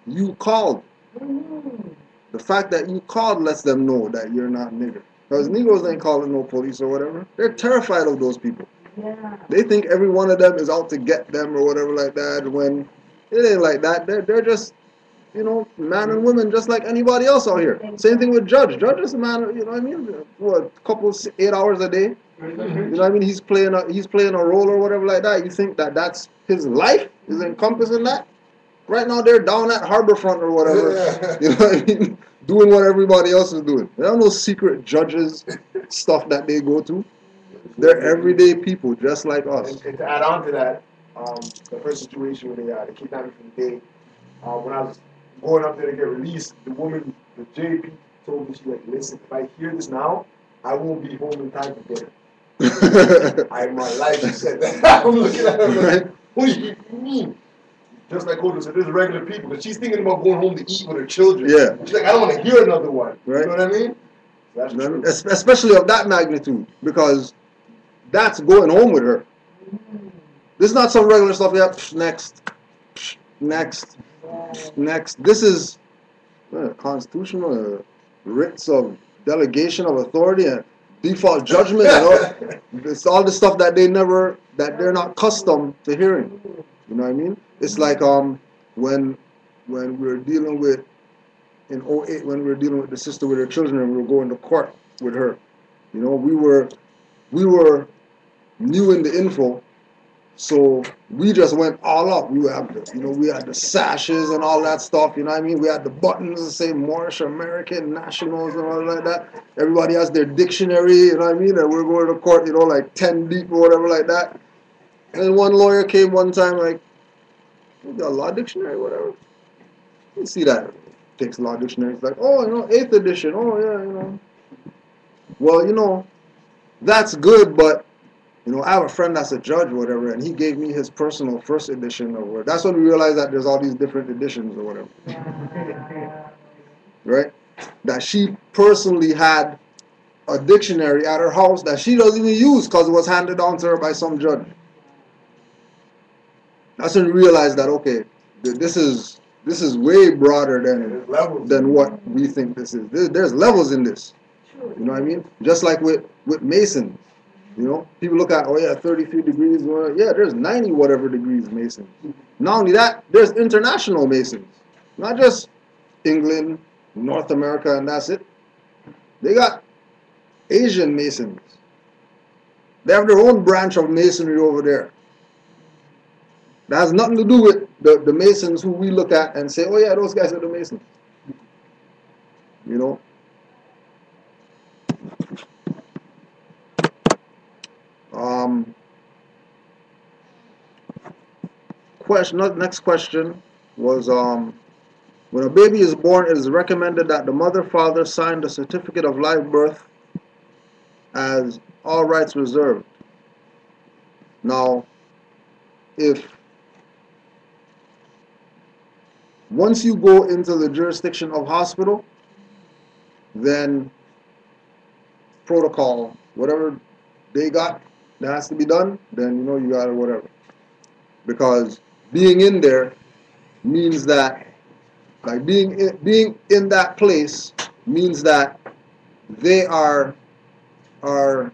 [SPEAKER 2] you called, the fact that you called lets them know that you're not nigger. Because Negroes ain't calling no police or whatever. They're terrified of those people.
[SPEAKER 3] Yeah.
[SPEAKER 2] They think every one of them is out to get them or whatever like that, when it ain't like that. They're just, you know, man and women just like anybody else out here. Same thing with Judge. Judge is a man, you know what I mean? What, a couple 8 hours a day? You know what I mean? He's playing a role or whatever like that. You think that that's his life is encompassing that? Right now they're down at Harborfront or whatever. You know what I mean? Doing what everybody else is doing. There are no secret judges stuff that they go to. They're everyday people just like us.
[SPEAKER 5] And to add on to that, the first situation where they kidnapped me from the day, when I was going up there to get released, the woman, the JP, told me, she like, listen, if I hear this now, I won't be home in time for dinner. My life, she said that. I'm looking at her like, what do you mean? Just like Kodo said, there's regular people, because she's thinking about going home to eat with her children.
[SPEAKER 2] Yeah.
[SPEAKER 5] She's like, I don't want to hear another one.
[SPEAKER 2] Right.
[SPEAKER 5] You know what I mean? That's true.
[SPEAKER 2] Especially of that magnitude, because that's going home with her. This is not some regular stuff. Yeah, next. This is constitutional writs of delegation of authority and default judgment and all. It's all the stuff that they're not accustomed to hearing. You know what I mean? It's like when we were dealing with in '08 when we were dealing with the sister with her children and we were going to court with her. You know, we were new in the info, so we just went all up. We had the sashes and all that stuff. You know what I mean? We had the buttons that say Moorish American Nationals and all like that. Everybody has their dictionary. You know what I mean? And we're going to court. You know, like 10 deep or whatever like that. And then one lawyer came one time like, "You got a law dictionary, whatever." You see that? Takes law dictionary. It's like, "Oh, you know, 8th edition. Oh yeah, you know." Well, you know, that's good, but you know, I have a friend that's a judge or whatever, and he gave me his personal first edition or whatever. That's when we realized that there's all these different editions or whatever. Right? That she personally had a dictionary at her house that she doesn't even use because it was handed down to her by some judge. That's when we realized that, okay, this is way broader than what we think this is. There's levels in this. You know what I mean? Just like with Masons. You know, people look at, oh yeah, 33 degrees. Well, yeah, there's 90 whatever degrees Masons. Not only that, there's international Masons. Not just England, North America, and that's it. They got Asian Masons. They have their own branch of Masonry over there. That has nothing to do with the Masons who we look at and say, oh yeah, those guys are the Masons. You know? Next question was, when a baby is born, it is recommended that the mother father sign the certificate of live birth as all rights reserved. Now, once you go into the jurisdiction of hospital, then protocol, whatever they got that has to be done, then you know you got it, whatever. Because being in there means that, like being in that place means that they are the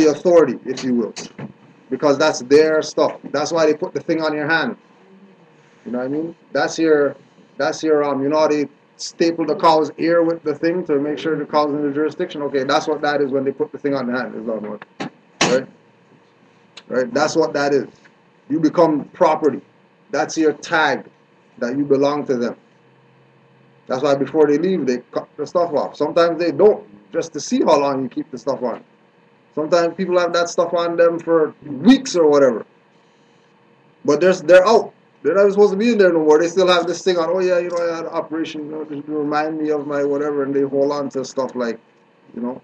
[SPEAKER 2] authority, if you will, because that's their stuff. That's why they put the thing on your hand. You know what I mean? That's your you know how they staple the cow's ear with the thing to make sure the cow's in the jurisdiction? Okay, that's what that is when they put the thing on the hand. Is that what? Right? That's what that is. You become property. That's your tag that you belong to them. That's why before they leave, they cut the stuff off. Sometimes they don't, just to see how long you keep the stuff on. Sometimes people have that stuff on them for weeks or whatever. But they're out. They're not supposed to be in there no more. They still have this thing on, oh yeah, you know, I had an operation, you know, just remind me of my whatever, and they hold on to stuff like, you know,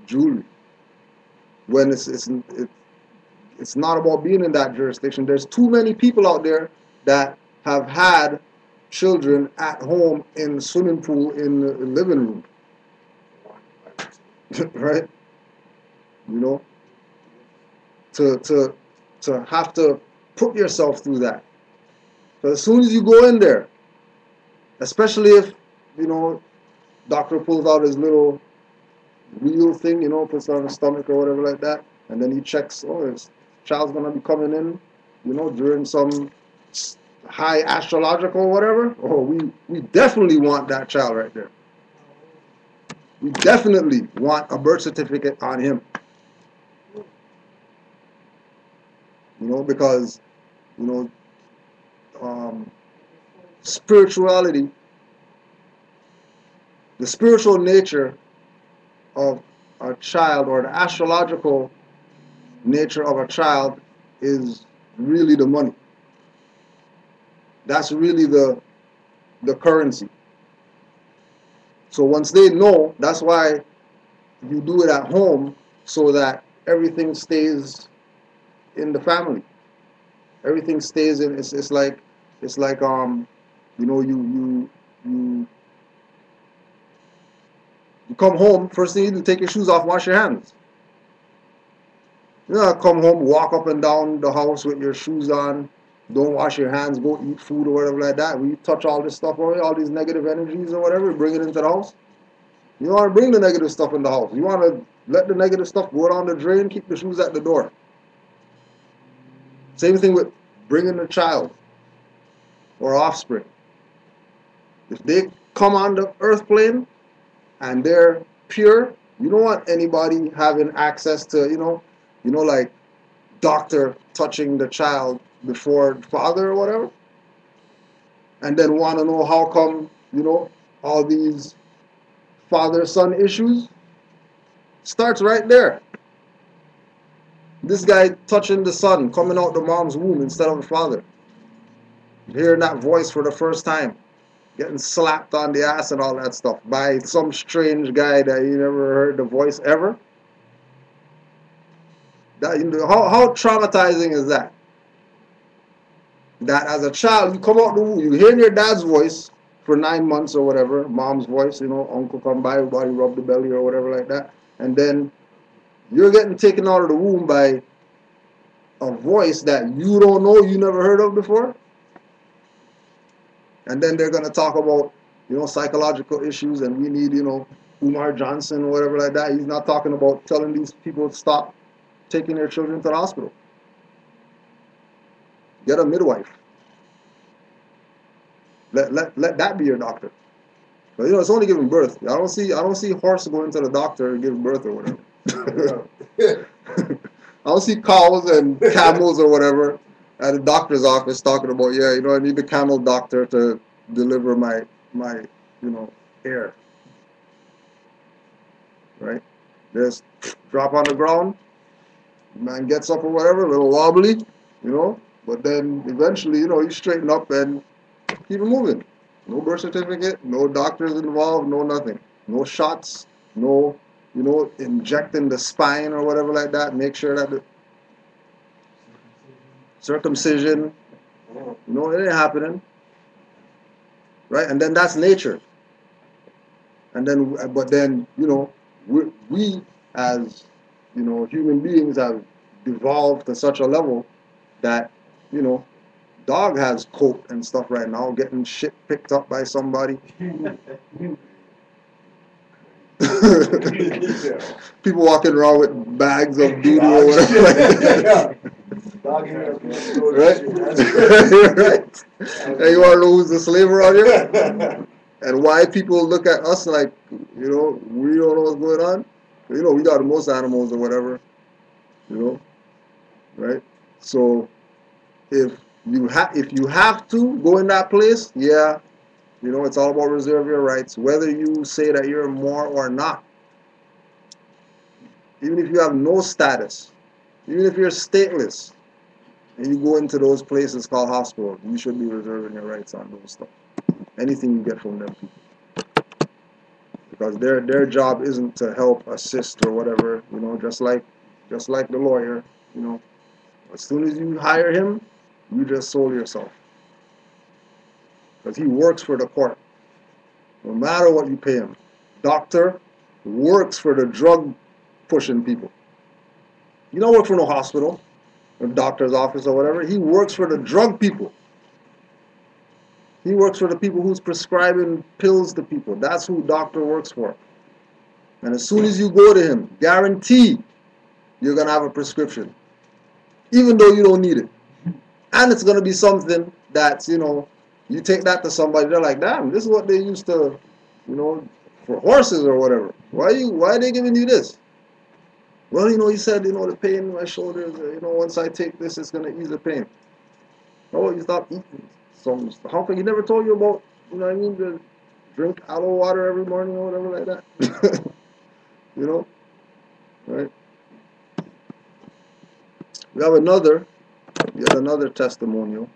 [SPEAKER 2] jewelry. When it's not about being in that jurisdiction. There's too many people out there that have had children at home in the swimming pool in the living room. Right? You know? To have to put yourself through that. So as soon as you go in there, especially if, you know, doctor pulls out his little wheel thing, you know, puts it on the stomach or whatever like that, and then he checks, oh, his child's going to be coming in, you know, during some high astrological whatever. Oh, we definitely want that child right there. We definitely want a birth certificate on him. You know, because, you know, spirituality, the spiritual nature of a child, or the astrological nature of a child, is really the money. That's really the currency. So once they know, that's why you do it at home, so that everything stays in the family. Everything stays in. It's like you know, you come home, first thing you do, take your shoes off, wash your hands. You know, come home, walk up and down the house with your shoes on, don't wash your hands, go eat food or whatever like that. We touch all this stuff away, all these negative energies or whatever, bring it into the house. You don't want to bring the negative stuff in the house. You want to let the negative stuff go down the drain, keep the shoes at the door. Same thing with bringing a child or offspring. If they come on the earth plane and they're pure, you don't want anybody having access to, like doctor touching the child before father or whatever. And then want to know how come, all these father-son issues starts right there. This guy touching the son, coming out the mom's womb instead of the father. Hearing that voice for the first time. Getting slapped on the ass and all that stuff by some strange guy that you never heard the voice ever. How traumatizing is that? That as a child, you come out the womb, you hear your dad's voice for 9 months or whatever, mom's voice, uncle come by, everybody rub the belly or whatever like that. And then you're getting taken out of the womb by a voice that you don't know, you never heard of before. And then they're going to talk about, psychological issues and we need, Umar Johnson or whatever like that. He's not talking about telling these people to stop taking their children to the hospital. Get a midwife. Let that be your doctor. But it's only giving birth. I don't see horse going to the doctor and giving birth or whatever. I don't see cows and camels or whatever at a doctor's office talking about, I need the camel doctor to deliver my air. Right? Just drop on the ground, man gets up or whatever, a little wobbly, but then eventually, you straighten up and keep it moving. No birth certificate, no doctors involved, no nothing. No shots, no, injecting the spine or whatever like that. Make sure that the circumcision, it ain't happening. Right? And then that's nature. And then, but then, we as, human beings have evolved to such a level that, dog has coat and stuff right now, getting shit picked up by somebody. People walking around with bags of doo-doo or whatever like that. Right? Right? And you want to know who's the slave around here? And why people look at us like, we don't know what's going on? We got the most animals or whatever, right? So if you have to go in that place, it's all about reserve your rights, whether you say that you're Moor or not. Even if you have no status, even if you're stateless, and you go into those places called hospitals, you should be reserving your rights on those stuff. Anything you get from them people. Because their job isn't to help, assist, or whatever, just like the lawyer, As soon as you hire him, you just sold yourself. Because he works for the court. No matter what you pay him. Doctor works for the drug pushing people. You don't work for no hospital, or doctor's office or whatever. He works for the drug people. He works for the people who's prescribing pills to people. That's who doctor works for. And as soon as you go to him, guarantee you're going to have a prescription. Even though you don't need it. And it's going to be something that's, you take that to somebody, they're like, damn, this is what they used to, for horses or whatever. Why are they giving you this? Well, you said, the pain in my shoulders, once I take this, it's going to ease the pain. Oh, you stop eating some stuff. How come he never told you about, to drink aloe water every morning or whatever like that? Right? We have yet another testimonial.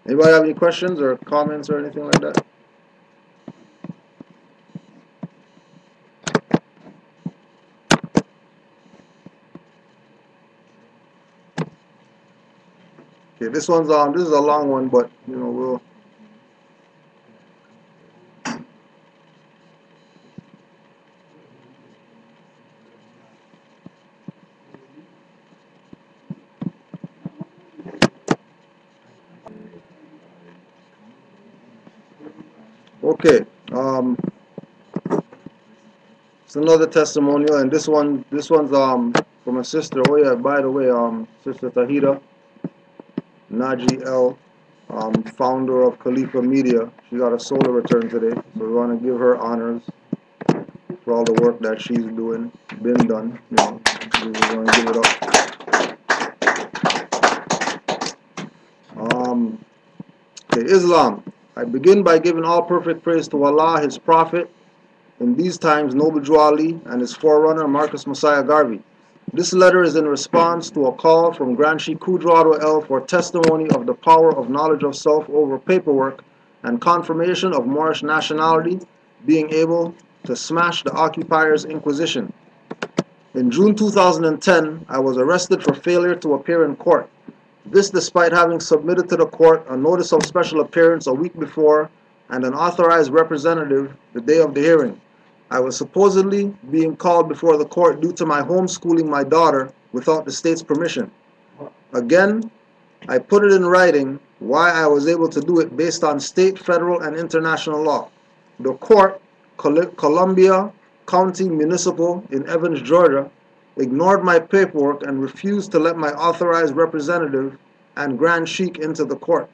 [SPEAKER 2] Anybody have any questions or comments or anything like that? Okay, this is a long one, but we'll Okay. It's another testimonial, and this one's from a sister. Oh yeah, by the way, Sister Tahida Naji L, founder of Khalifa Media. She got a solar return today, so we want to give her honors for all the work that she's been done. You know, we want to give it up. Okay, Islam. I begin by giving all perfect praise to Allah, His Prophet, in these times, Noble Drew Ali, and his forerunner, Marcus Messiah Garvey. This letter is in response to a call from Grand Sheikh Kudrado L for testimony of the power of knowledge of self over paperwork and confirmation of Moorish nationality, being able to smash the occupiers' inquisition. In June 2010, I was arrested for failure to appear in court. This despite having submitted to the court a notice of special appearance a week before and an authorized representative the day of the hearing. I was supposedly being called before the court due to my homeschooling my daughter without the state's permission. Again, I put it in writing why I was able to do it based on state, federal, and international law. The court, Columbia County Municipal in Evans, Georgia, ignored my paperwork and refused to let my authorized representative and Grand Sheikh into the court.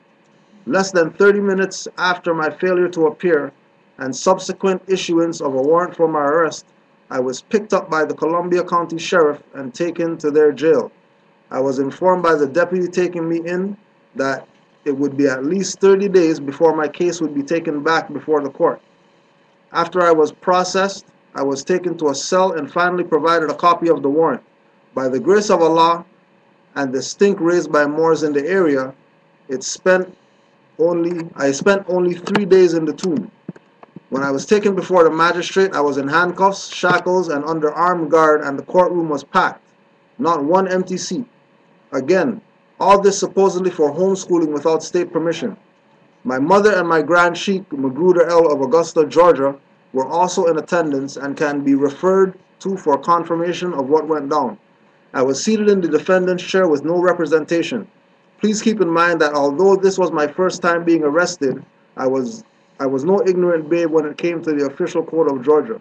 [SPEAKER 2] Less than 30 minutes after my failure to appear and subsequent issuance of a warrant for my arrest, I was picked up by the Columbia County Sheriff and taken to their jail. I was informed by the deputy taking me in that it would be at least 30 days before my case would be taken back before the court. After I was processed, I was taken to a cell and finally provided a copy of the warrant. By the grace of Allah and the stink raised by Moors in the area, I spent only 3 days in the tomb. When I was taken before the magistrate, I was in handcuffs, shackles, and under armed guard, and the courtroom was packed. Not one empty seat. Again, all this supposedly for homeschooling without state permission. My mother and my Grand Sheikh, Magruder L. of Augusta, Georgia, were also in attendance and can be referred to for confirmation of what went down. I was seated in the defendant's chair with no representation. Please keep in mind that although this was my first time being arrested, I was no ignorant babe when it came to the official code of Georgia.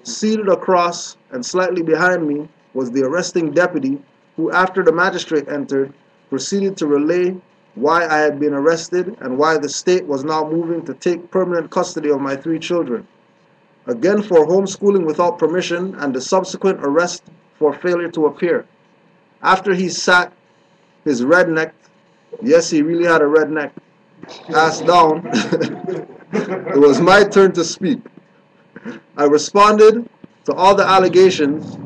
[SPEAKER 2] Seated across and slightly behind me was the arresting deputy who, after the magistrate entered, proceeded to relay why I had been arrested and why the state was now moving to take permanent custody of my 3 children. Again for homeschooling without permission and the subsequent arrest for failure to appear. After he sat his redneck, yes, he really had a redneck, ass down, it was my turn to speak. I responded to all the allegations.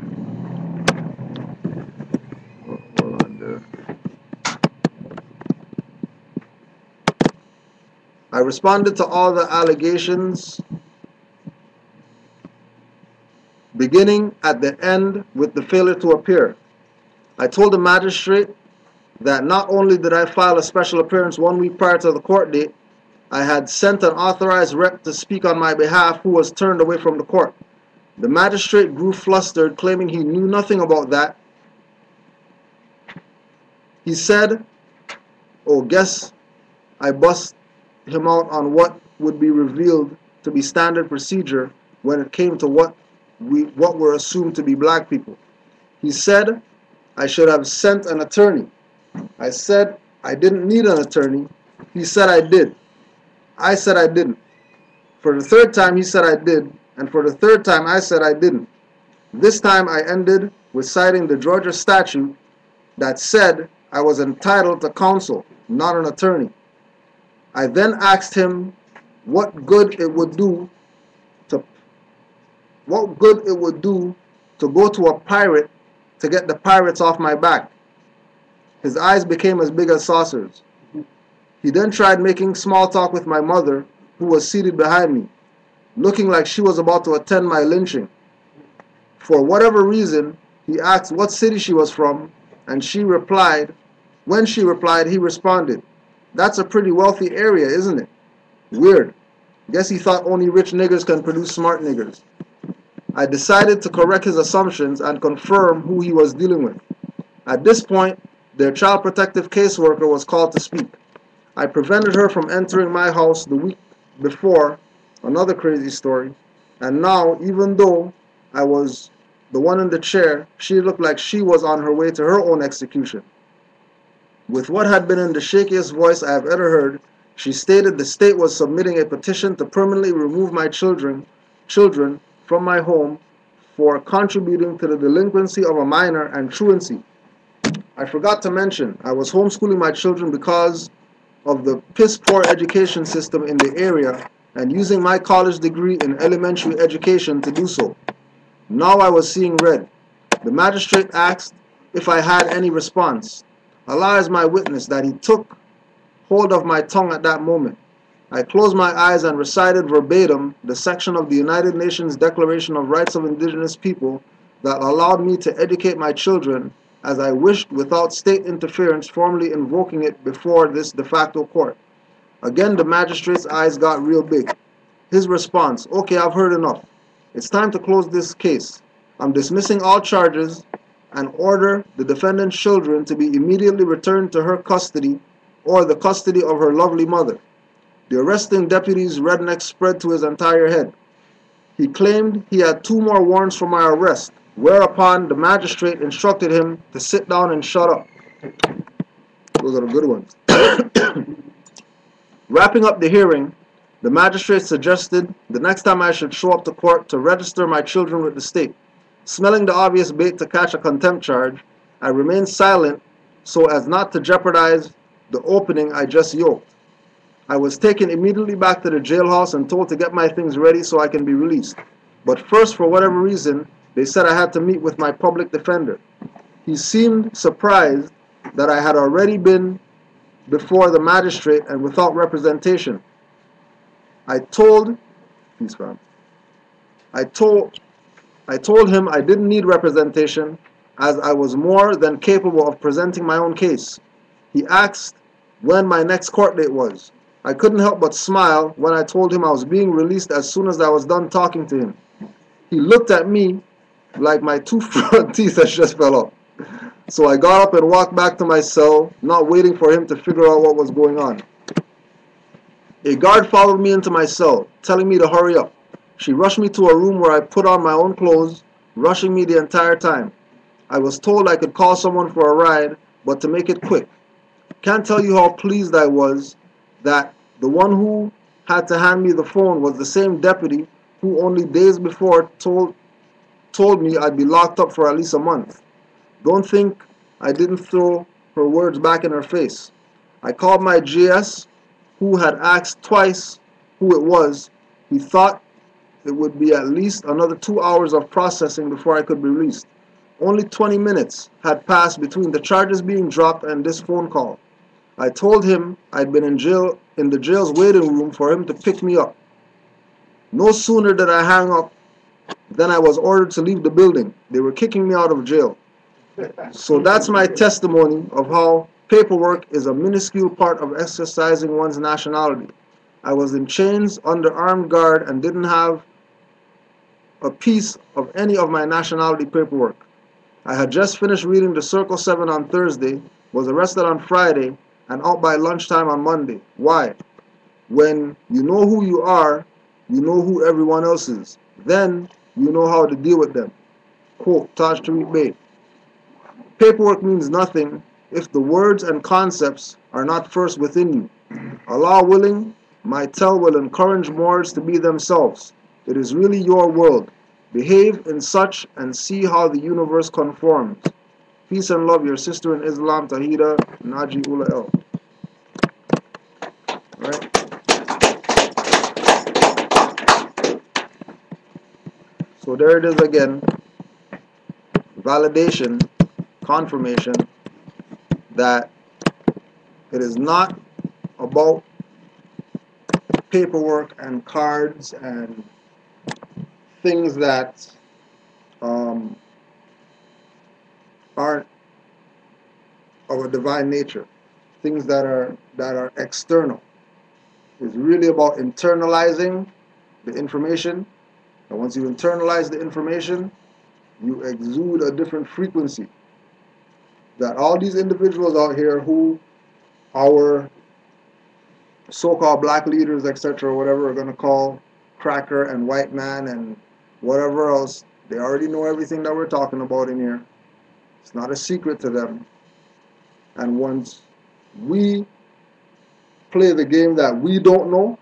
[SPEAKER 2] I responded to all the allegations, beginning at the end with the failure to appear. I told the magistrate that not only did I file a special appearance 1 week prior to the court date, I had sent an authorized rep to speak on my behalf who was turned away from the court. The magistrate grew flustered, claiming he knew nothing about that. He said, oh, guess I bust him out on what would be revealed to be standard procedure when it came to what were assumed to be black people. He said I should have sent an attorney. I said I didn't need an attorney. He said I did. I said I didn't. For the 3rd time he said I did, and for the 3rd time I said I didn't. This time I ended with citing the Georgia statute that said I was entitled to counsel, not an attorney. I then asked him what good it would do to go to a pirate to get the pirates off my back. His eyes became as big as saucers. He then tried making small talk with my mother, who was seated behind me, looking like she was about to attend my lynching. For whatever reason, he asked what city she was from, and she replied. When she replied, he responded, "That's a pretty wealthy area, isn't it?" Weird. Guess he thought only rich niggers can produce smart niggers. I decided to correct his assumptions and confirm who he was dealing with. At this point, their child protective caseworker was called to speak. I prevented her from entering my house the week before Another crazy story. And now, even though I was the one in the chair, she looked like she was on her way to her own execution. With what had been in the shakiest voice I have ever heard, she stated the state was submitting a petition to permanently remove my children from my home for contributing to the delinquency of a minor and truancy. I forgot to mention, I was homeschooling my children because of the piss-poor education system in the area and using my college degree in elementary education to do so. Now I was seeing red. The magistrate asked if I had any response. Allah is my witness that he took hold of my tongue at that moment. I closed my eyes and recited verbatim the section of the United Nations Declaration of Rights of Indigenous People that allowed me to educate my children as I wished without state interference, formally invoking it before this de facto court. Again, the magistrate's eyes got real big. His response, okay, I've heard enough. It's time to close this case. I'm dismissing all charges and order the defendant's children to be immediately returned to her custody or the custody of her lovely mother. The arresting deputy's redneck spread to his entire head. He claimed he had 2 more warrants for my arrest, whereupon the magistrate instructed him to sit down and shut up. Those are the good ones. Wrapping up the hearing, the magistrate suggested the next time I should show up to court to register my children with the state. Smelling the obvious bait to catch a contempt charge, I remained silent so as not to jeopardize the opening I just yoked. I was taken immediately back to the jailhouse and told to get my things ready so I can be released. But first, for whatever reason, they said I had to meet with my public defender. He seemed surprised that I had already been before the magistrate and without representation. I told him I didn't need representation as I was more than capable of presenting my own case. He asked when my next court date was. I couldn't help but smile when I told him I was being released as soon as I was done talking to him. He looked at me like my 2 front teeth had just fell off. So I got up and walked back to my cell, not waiting for him to figure out what was going on. A guard followed me into my cell, telling me to hurry up. She rushed me to a room where I put on my own clothes, rushing me the entire time. I was told I could call someone for a ride, but to make it quick. Can't tell you how pleased I was that the one who had to hand me the phone was the same deputy who only days before told me I'd be locked up for at least a month. Don't think I didn't throw her words back in her face. I called my GS, who had asked twice who it was. He thought it would be at least another 2 hours of processing before I could be released. Only 20 minutes had passed between the charges being dropped and this phone call. I told him I'd been in the jail's waiting room for him to pick me up. No sooner did I hang up than I was ordered to leave the building. They were kicking me out of jail. So that's my testimony of how paperwork is a minuscule part of exercising one's nationality. I was in chains under armed guard and didn't have a piece of any of my nationality paperwork. I had just finished reading the Circle 7 on Thursday, was arrested on Friday, and out by lunchtime on Monday. Why? When you know who you are, you know who everyone else is. Then you know how to deal with them. Quote, Taj Tariq Bey. Paperwork means nothing if the words and concepts are not first within you. Allah willing, my tell will encourage Moors to be themselves. It is really your world. Behave in such and see how the universe conforms. Peace and love, your sister in Islam, Tahira Naji Ula El. Alright? So there it is again. Validation, confirmation that it is not about paperwork and cards and things that aren't of a divine nature, things that are external. It's really about internalizing the information, and once you internalize the information, you exude a different frequency. That all these individuals out here who our so-called black leaders, etc., whatever, are going to call cracker and white man and whatever else. They already know everything that we're talking about in here. It's not a secret to them. And once we play the game that we don't know,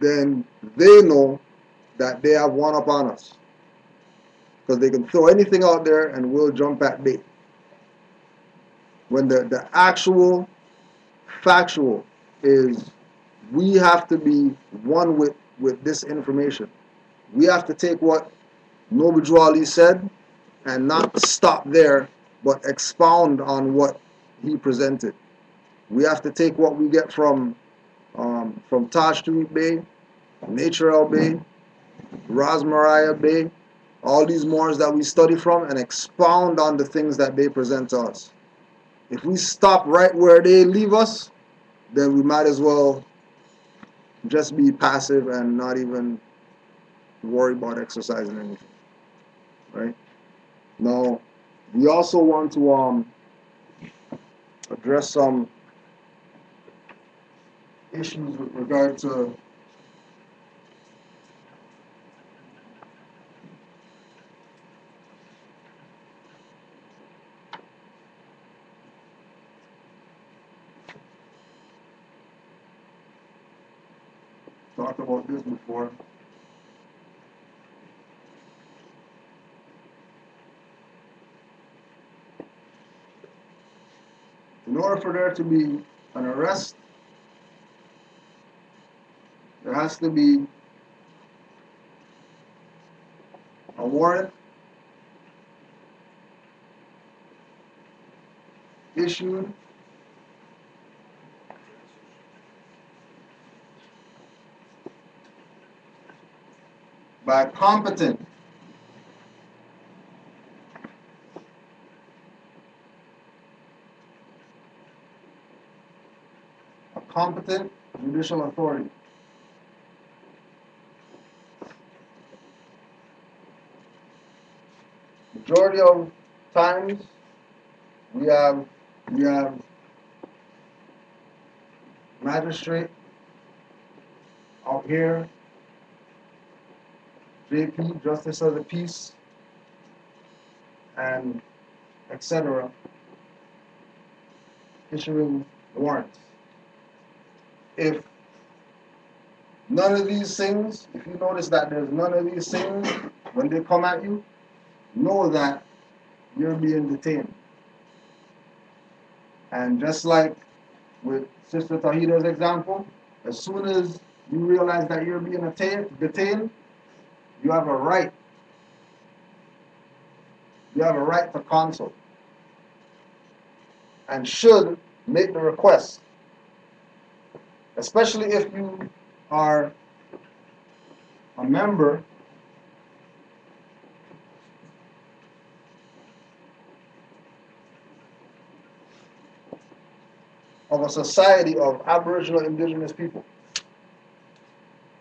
[SPEAKER 2] then they know that they have one up on us. Because they can throw anything out there and we'll jump at bait. When the actual factual is we have to be one with this information. We have to take what Noble Ali said and not stop there, but expound on what he presented. We have to take what we get from Taj Street Bay, Nature Bay, Ras Mariah Bay, all these Moors that we study from, and expound on the things that they present to us. If we stop right where they leave us, then we might as well just be passive and not even worry about exercising anything. Right? Now, we also want to address some issues with regard to talked about this before. In order for there to be an arrest, there has to be a warrant issued by a competent judicial authority. Majority of times we have magistrate out here, JP, Justice of the Peace, and etc. issuing warrants. If none of these things, if you notice that there's none of these things when they come at you, know that you're being detained. And just like with Sister Tahida's example, as soon as you realize that you're being detained, you have a right. You have a right to counsel and should make the request, especially if you are a member of a society of Aboriginal Indigenous people.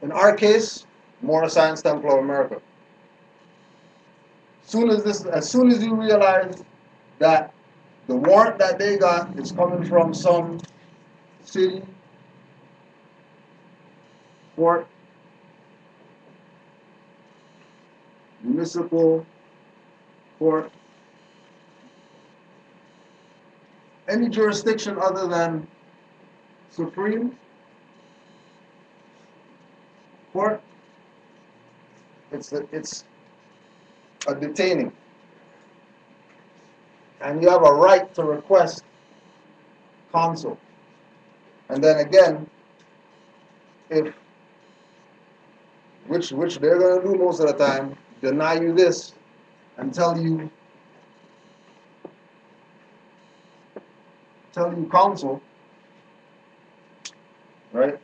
[SPEAKER 2] In our case, Moor Science Temple of America. As soon as you realize that the warrant that they got is coming from some city, court, municipal court, any jurisdiction other than Supreme Court, it's a detaining. And you have a right to request counsel. And then again, which they're going to do most of the time, deny you this and tell you counsel, right?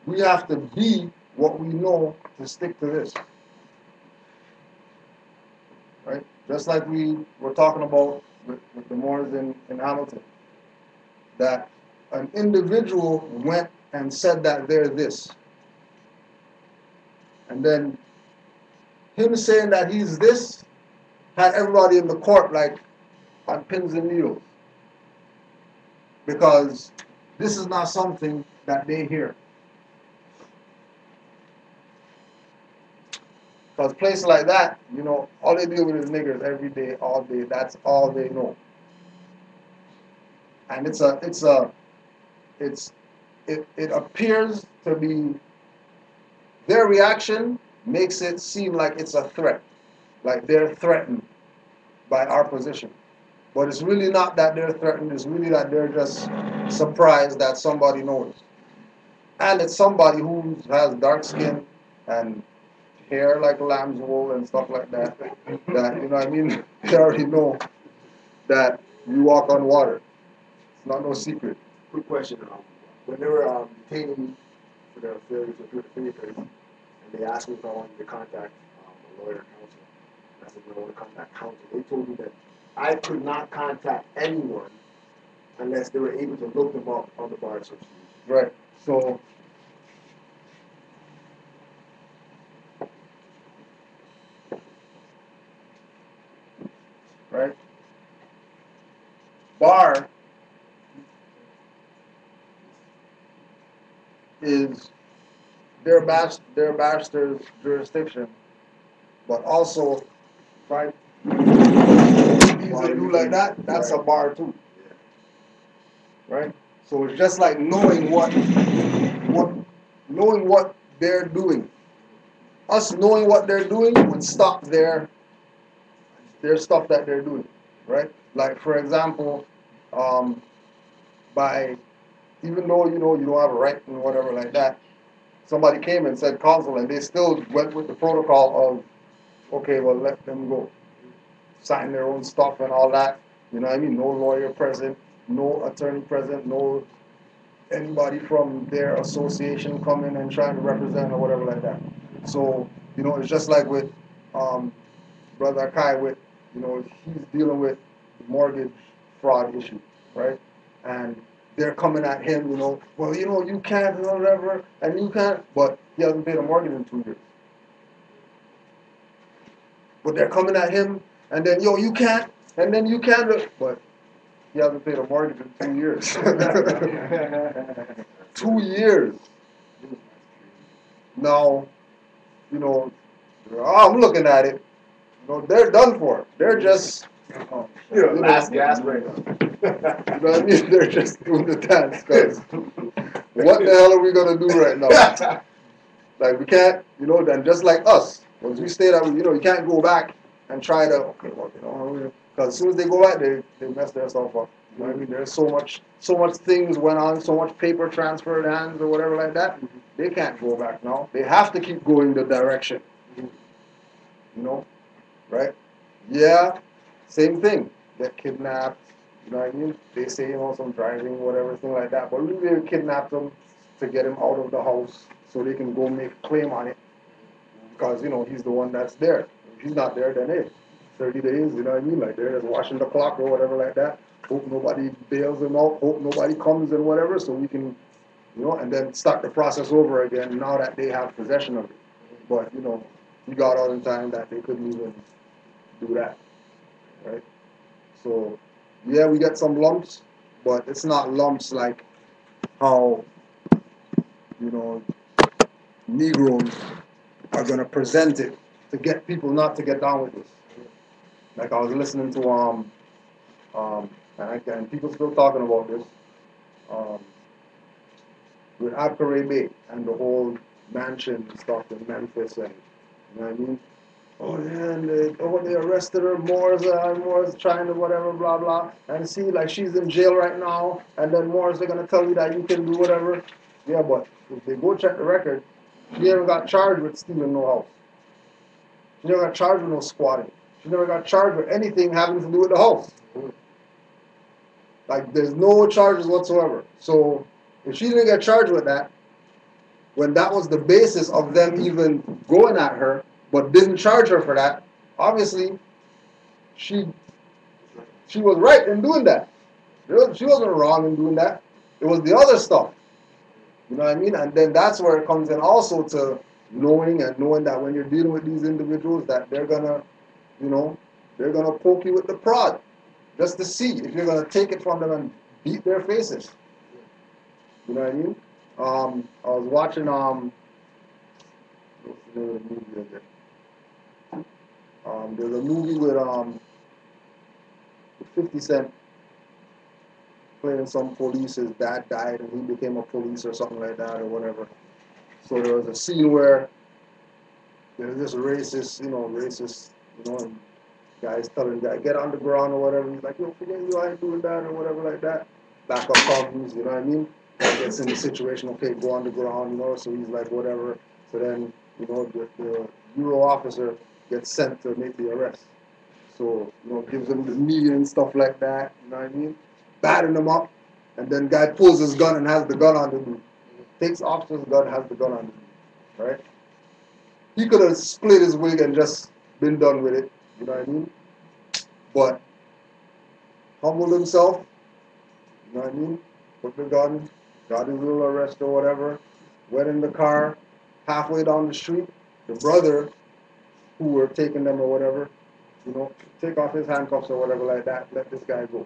[SPEAKER 2] We have to be what we know to stick to this, right? Just like we were talking about with the Moors in Hamilton, that an individual went and said that they're this. And then him saying that he's this had everybody in the court like on pins and needles. Because this is not something that they hear. Because places like that, you know, all they deal with is niggers every day, all day. That's all they know. And it appears to be, their reaction makes it seem like it's a threat, like they're threatened by our position. But it's really not that they're threatened, it's really that they're just surprised that somebody knows. And it's somebody who has dark skin and hair like lamb's wool and stuff like that. That, you know what I mean? They already know that you walk on water. It's not no secret.
[SPEAKER 5] Quick question. When they were detaining me for the failure to appear the fingerprints, and they asked me if I wanted to contact a lawyer or counsel, and I said, no, I want to contact counsel. They told me that I could not contact anyone unless they were able to look them up on the bar association.
[SPEAKER 2] Right. So right? Bar is their master's jurisdiction, but also, right? Things they do like that, that's a bar too, right? So it's just like knowing what they're doing. Us knowing what they're doing would stop their stuff that they're doing, right? Like for example, by even though you know you don't have a right and whatever like that, somebody came and said counsel, and they still went with the protocol of, okay, well let them go, sign their own stuff and all that. You know what I mean? No lawyer present, no attorney present, no anybody from their association coming and trying to represent or whatever like that. So you know, it's just like with Brother Kai with, you know, he's dealing with the mortgage fraud issue, right? And they're coming at him, you know, well, you know, you can't, or whatever, and you can't, but he hasn't paid a mortgage in 2 years. But they're coming at him, and then, yo, you can't, and then you can't, but he hasn't paid a mortgage in 2 years. 2 years. Now, you know, I'm looking at it. You know, they're done for. They're just,
[SPEAKER 5] Last gas right now.
[SPEAKER 2] you know what I mean? They're just doing the dance. Cause what the hell are we gonna do right now? Like we can't, you know. Then just like us, once we stay that, you know, you can't go back and try to, okay, well, you know, because as soon as they go back, they mess their stuff up. You know what I mean? There's so much things went on, so much paper transferred hands or whatever like that. They can't go back now. They have to keep going the direction. You know, right? Yeah, same thing. Get kidnapped. You know what I mean? They say, you know, some driving, whatever, thing like that. But really, they kidnapped them to get him out of the house so they can go make a claim on it. Because, you know, he's the one that's there. If he's not there, then hey, 30 days, you know what I mean? Like they're just watching the clock or whatever like that. Hope nobody bails him out. Hope nobody comes and whatever, so we can, you know, and then start the process over again now that they have possession of it. But, you know, he got out in time that they couldn't even do that, right? So, yeah, we get some lumps, but it's not lumps like how, you know, Negroes are going to present it to get people not to get down with this. Like I was listening to, and people still talking about this, with Abkare Bay and the whole mansion and stuff in Memphis, and you know what I mean? Oh yeah, and they arrested her, Moore's trying to whatever, blah blah, and see, like she's in jail right now, and then Moore's they're gonna tell you that you can do whatever. Yeah, but if they go check the record, she never got charged with stealing no house. She never got charged with no squatting. She never got charged with anything having to do with the house. Like there's no charges whatsoever. So if she didn't get charged with that, when that was the basis of them even going at her, but didn't charge her for that, obviously she was right in doing that. She wasn't wrong in doing that. It was the other stuff. You know what I mean? And then that's where it comes in also to knowing that when you're dealing with these individuals that they're gonna, you know, they're gonna poke you with the prod just to see if you're gonna take it from them and beat their faces. You know what I mean? I was watching what's the name of the movie again? There's a movie with 50 Cent playing some police. His dad died and he became a police or something like that or whatever. So there was a scene where there's this racist, and guys telling the guy, get on the ground or whatever. He's like, yo, forget you, I ain't doing that or whatever like that. Back up comes, you know what I mean? Gets in the situation, okay, go on the ground, so he's like, whatever. So then, the Euro officer gets sent to make the arrest. So, gives him the knee and stuff like that, you know what I mean? Batting him up, and then guy pulls his gun and has the gun on the knee. Takes officer's gun, has the gun on the knee, right? He could have split his wig and just been done with it, you know what I mean? But humbled himself, you know what I mean? Put the gun, got his little arrest or whatever, went in the car, halfway down the street, the brother who were taking them or whatever, take off his handcuffs or whatever like that, let this guy go.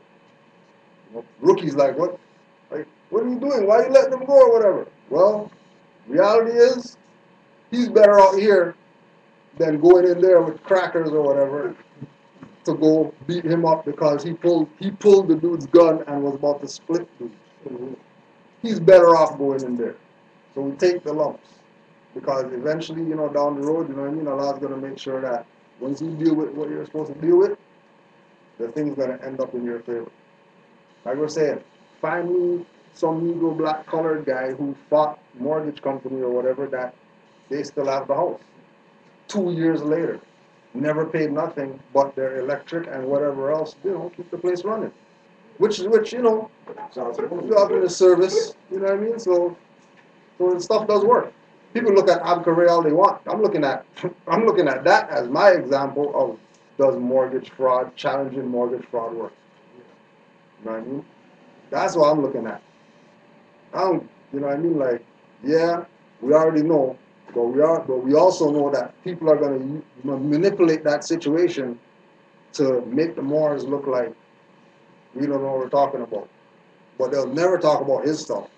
[SPEAKER 2] Rookie's like, what? Like, what are you doing? Why are you letting them go or whatever? Well, reality is, he's better out here than going in there with crackers or whatever to go beat him up because he pulled the dude's gun and was about to split dude. He's better off going in there. So we take the lumps. Because eventually, down the road, Allah's going to make sure that once you deal with what you're supposed to deal with, the thing's going to end up in your favor. Like we're saying, find me some Negro black colored guy who fought mortgage company or whatever that they still have the house. 2 years later, never paid nothing but their electric and whatever else, keep the place running. Which you have in the service, you know what I mean? So the stuff does work. People look at Abkare all they want. I'm looking at that as my example of does mortgage fraud, challenging mortgage fraud work. You know what I mean? That's what I'm looking at. You know what I mean? Like, yeah, we already know, but we also know that people are going to manipulate that situation to make the Moors look like we don't know what we're talking about. But they'll never talk about his stuff.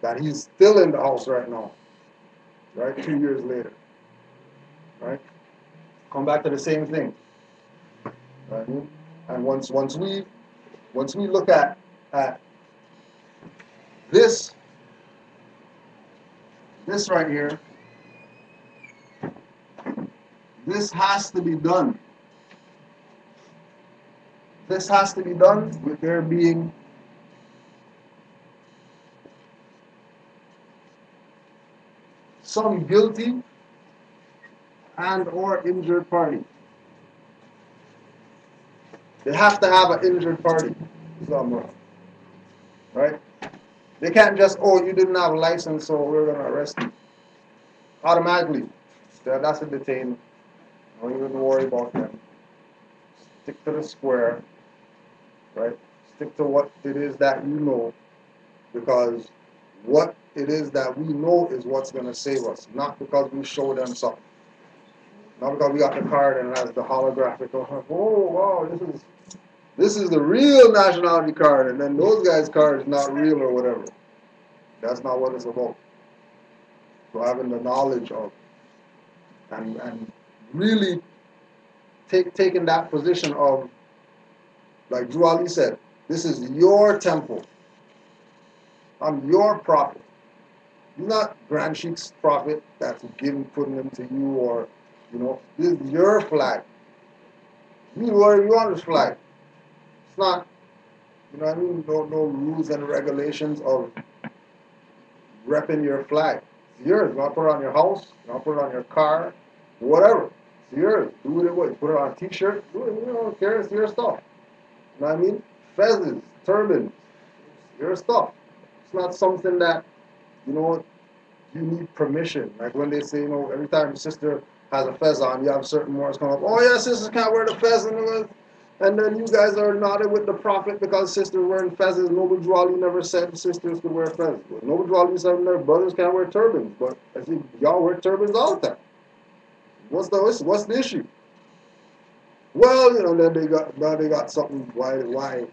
[SPEAKER 2] That he's still in the house right now. Right? 2 years later. Right? Come back to the same thing. Right? And once we look at this right here, this has to be done. This has to be done with there being some guilty and or injured party. They have to have an injured party somewhere. Right? They can't just, you didn't have a license, so we're going to arrest you. Automatically. That's a detainee. Don't even worry about them. Stick to the square. Right? Stick to what it is that you know. Because what it is that we know is what's going to save us. Not because we show them something. Not because we got the card and it has the holographic. Oh, wow, this is the real nationality card, and then those guys' card is not real or whatever. That's not what it's about. So having the knowledge of and really taking that position of, like Drew Ali said, this is your temple. I'm your prophet. You're not Grand Sheik's prophet that's putting them to you, or this is your flag. You on this flag. It's not, what I mean, no rules and regulations of repping your flag. It's yours. You want to put it on your house, you want to put it on your car, whatever. It's yours. Do what it was. Put it on a t-shirt, do it, don't care, it's your stuff. You know what I mean? Fezzes, turbans, your stuff. It's not something that, you need permission. Like when they say, every time your sister has a fez on, you have certain Moors come up, oh yeah, sisters can't wear the fez, and then you guys are nodded with the prophet because sisters wearing fezzes. Noble Dwali never said sisters could wear fezzes. Noble Dwali said their brothers can't wear turbans, but I see y'all wear turbans all the time. What's the issue? Well, then they got something why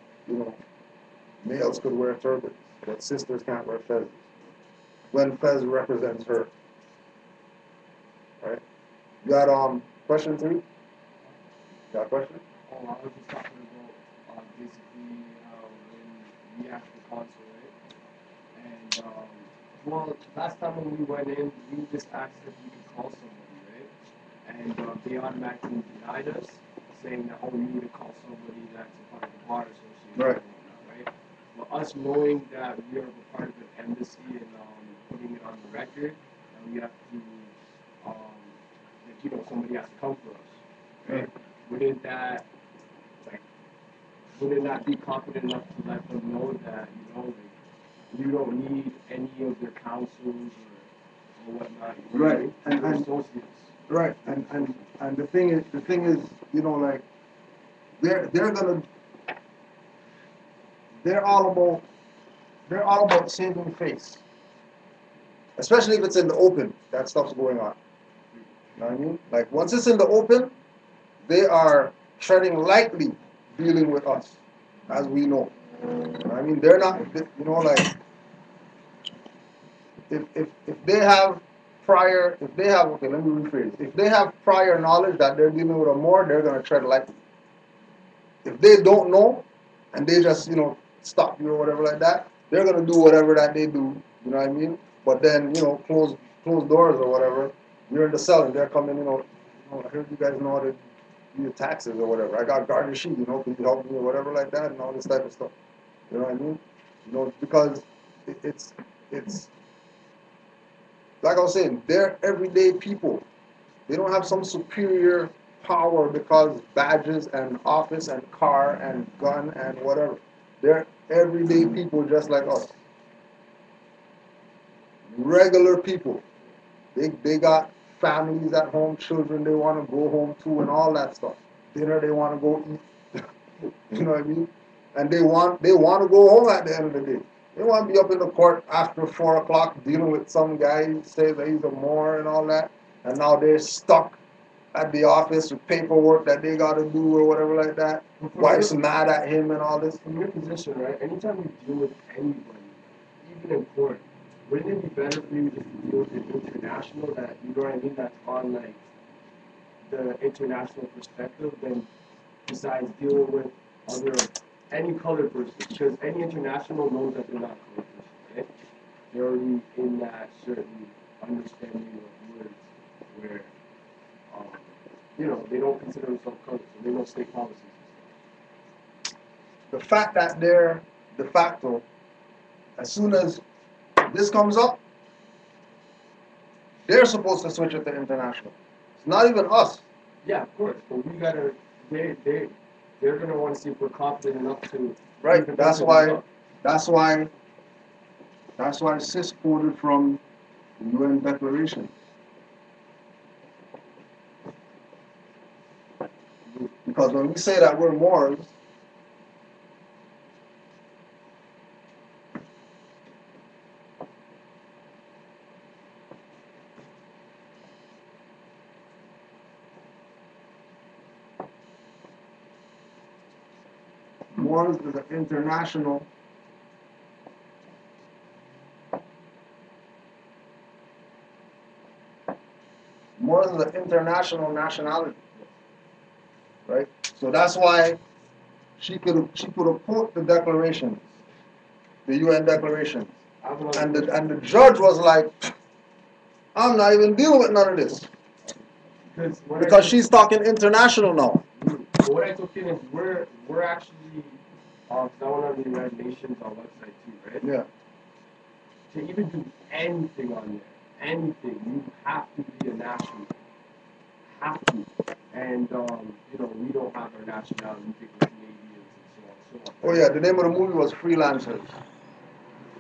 [SPEAKER 2] males could wear turbans, but sisters can't wear fezzes. When fez represents her. Right? You got question 3? Got a question?
[SPEAKER 6] Oh, I was just talking about basically when we asked the consulate, and well, last time when we went in, we just asked if we could call somebody, right? And they automatically denied us, saying that, oh, you need to call somebody that's a part of the bar association
[SPEAKER 2] Right.
[SPEAKER 6] and whatnot, right? But us knowing that we are a part of an embassy and putting it on the record, and we have to, like, somebody has to come for us, right? Wouldn't that, like, wouldn't that be confident enough to let them know that, like, you don't need any of their counsels or whatnot?
[SPEAKER 2] Right.
[SPEAKER 6] And
[SPEAKER 2] And
[SPEAKER 6] associates.
[SPEAKER 2] right. And the thing is, like, they're all about saving face. Especially if it's in the open, that stuff's going on. You know what I mean? Like, once it's in the open, they are treading lightly dealing with us, as we know. You know what I mean? They're not, like, if they have okay, let me rephrase. If they have prior knowledge that they're dealing with a Moor, they're going to tread lightly. If they don't know, and they just, stop you or whatever like that, they're going to do whatever that they do, you know what I mean? But then, close doors or whatever, you're in the cell and they're coming, I heard you guys know how to do your taxes or whatever. I got garnishee, can you help me or whatever like that and all this type of stuff. You know what I mean? Because it's like I was saying, they're everyday people. They don't have some superior power because badges and office and car and gun and whatever. They're everyday people just like us. Regular people. They got families at home, children they want to go home to and all that stuff. Dinner they want to go eat. You know what I mean? And they want to go home at the end of the day. They want to be up in the court after 4 o'clock dealing with some guy who says that he's a Moor and all that. And now they're stuck at the office with paperwork that they got to do or whatever like that. Wife's mad at him and all this.
[SPEAKER 6] In your position, right, anytime you deal with anybody, even in court, wouldn't it be better for you just to deal with an international that, you know what I mean, that's on, like, the international perspective than besides dealing with any colored person? Because any international knows that they're not a colored person, right? They're already in that certain understanding of words where, they don't consider themselves colored, so they know state policies.
[SPEAKER 2] The fact that they're de facto, as soon as this comes up, they're supposed to switch it to international. It's not even us.
[SPEAKER 6] Yeah, of course, but we gotta. They're gonna want to see if we're confident enough to.
[SPEAKER 2] Right. That's why Sis quoted from the UN Declaration. Because when we say that we're Moors, Moors is an international nationality, right? So that's why she could have quoted the declarations, the UN declarations, and the judge was like, I'm not even dealing with none of this because she's talking international now.
[SPEAKER 6] What I took in is we're actually that one on the United Nations website too, right?
[SPEAKER 2] Yeah.
[SPEAKER 6] To even do anything on there, anything, you have to be a national. Have to. And we don't have our nationality. We think we're Canadians and so on.
[SPEAKER 2] Oh yeah, the name of the movie was Freelancers.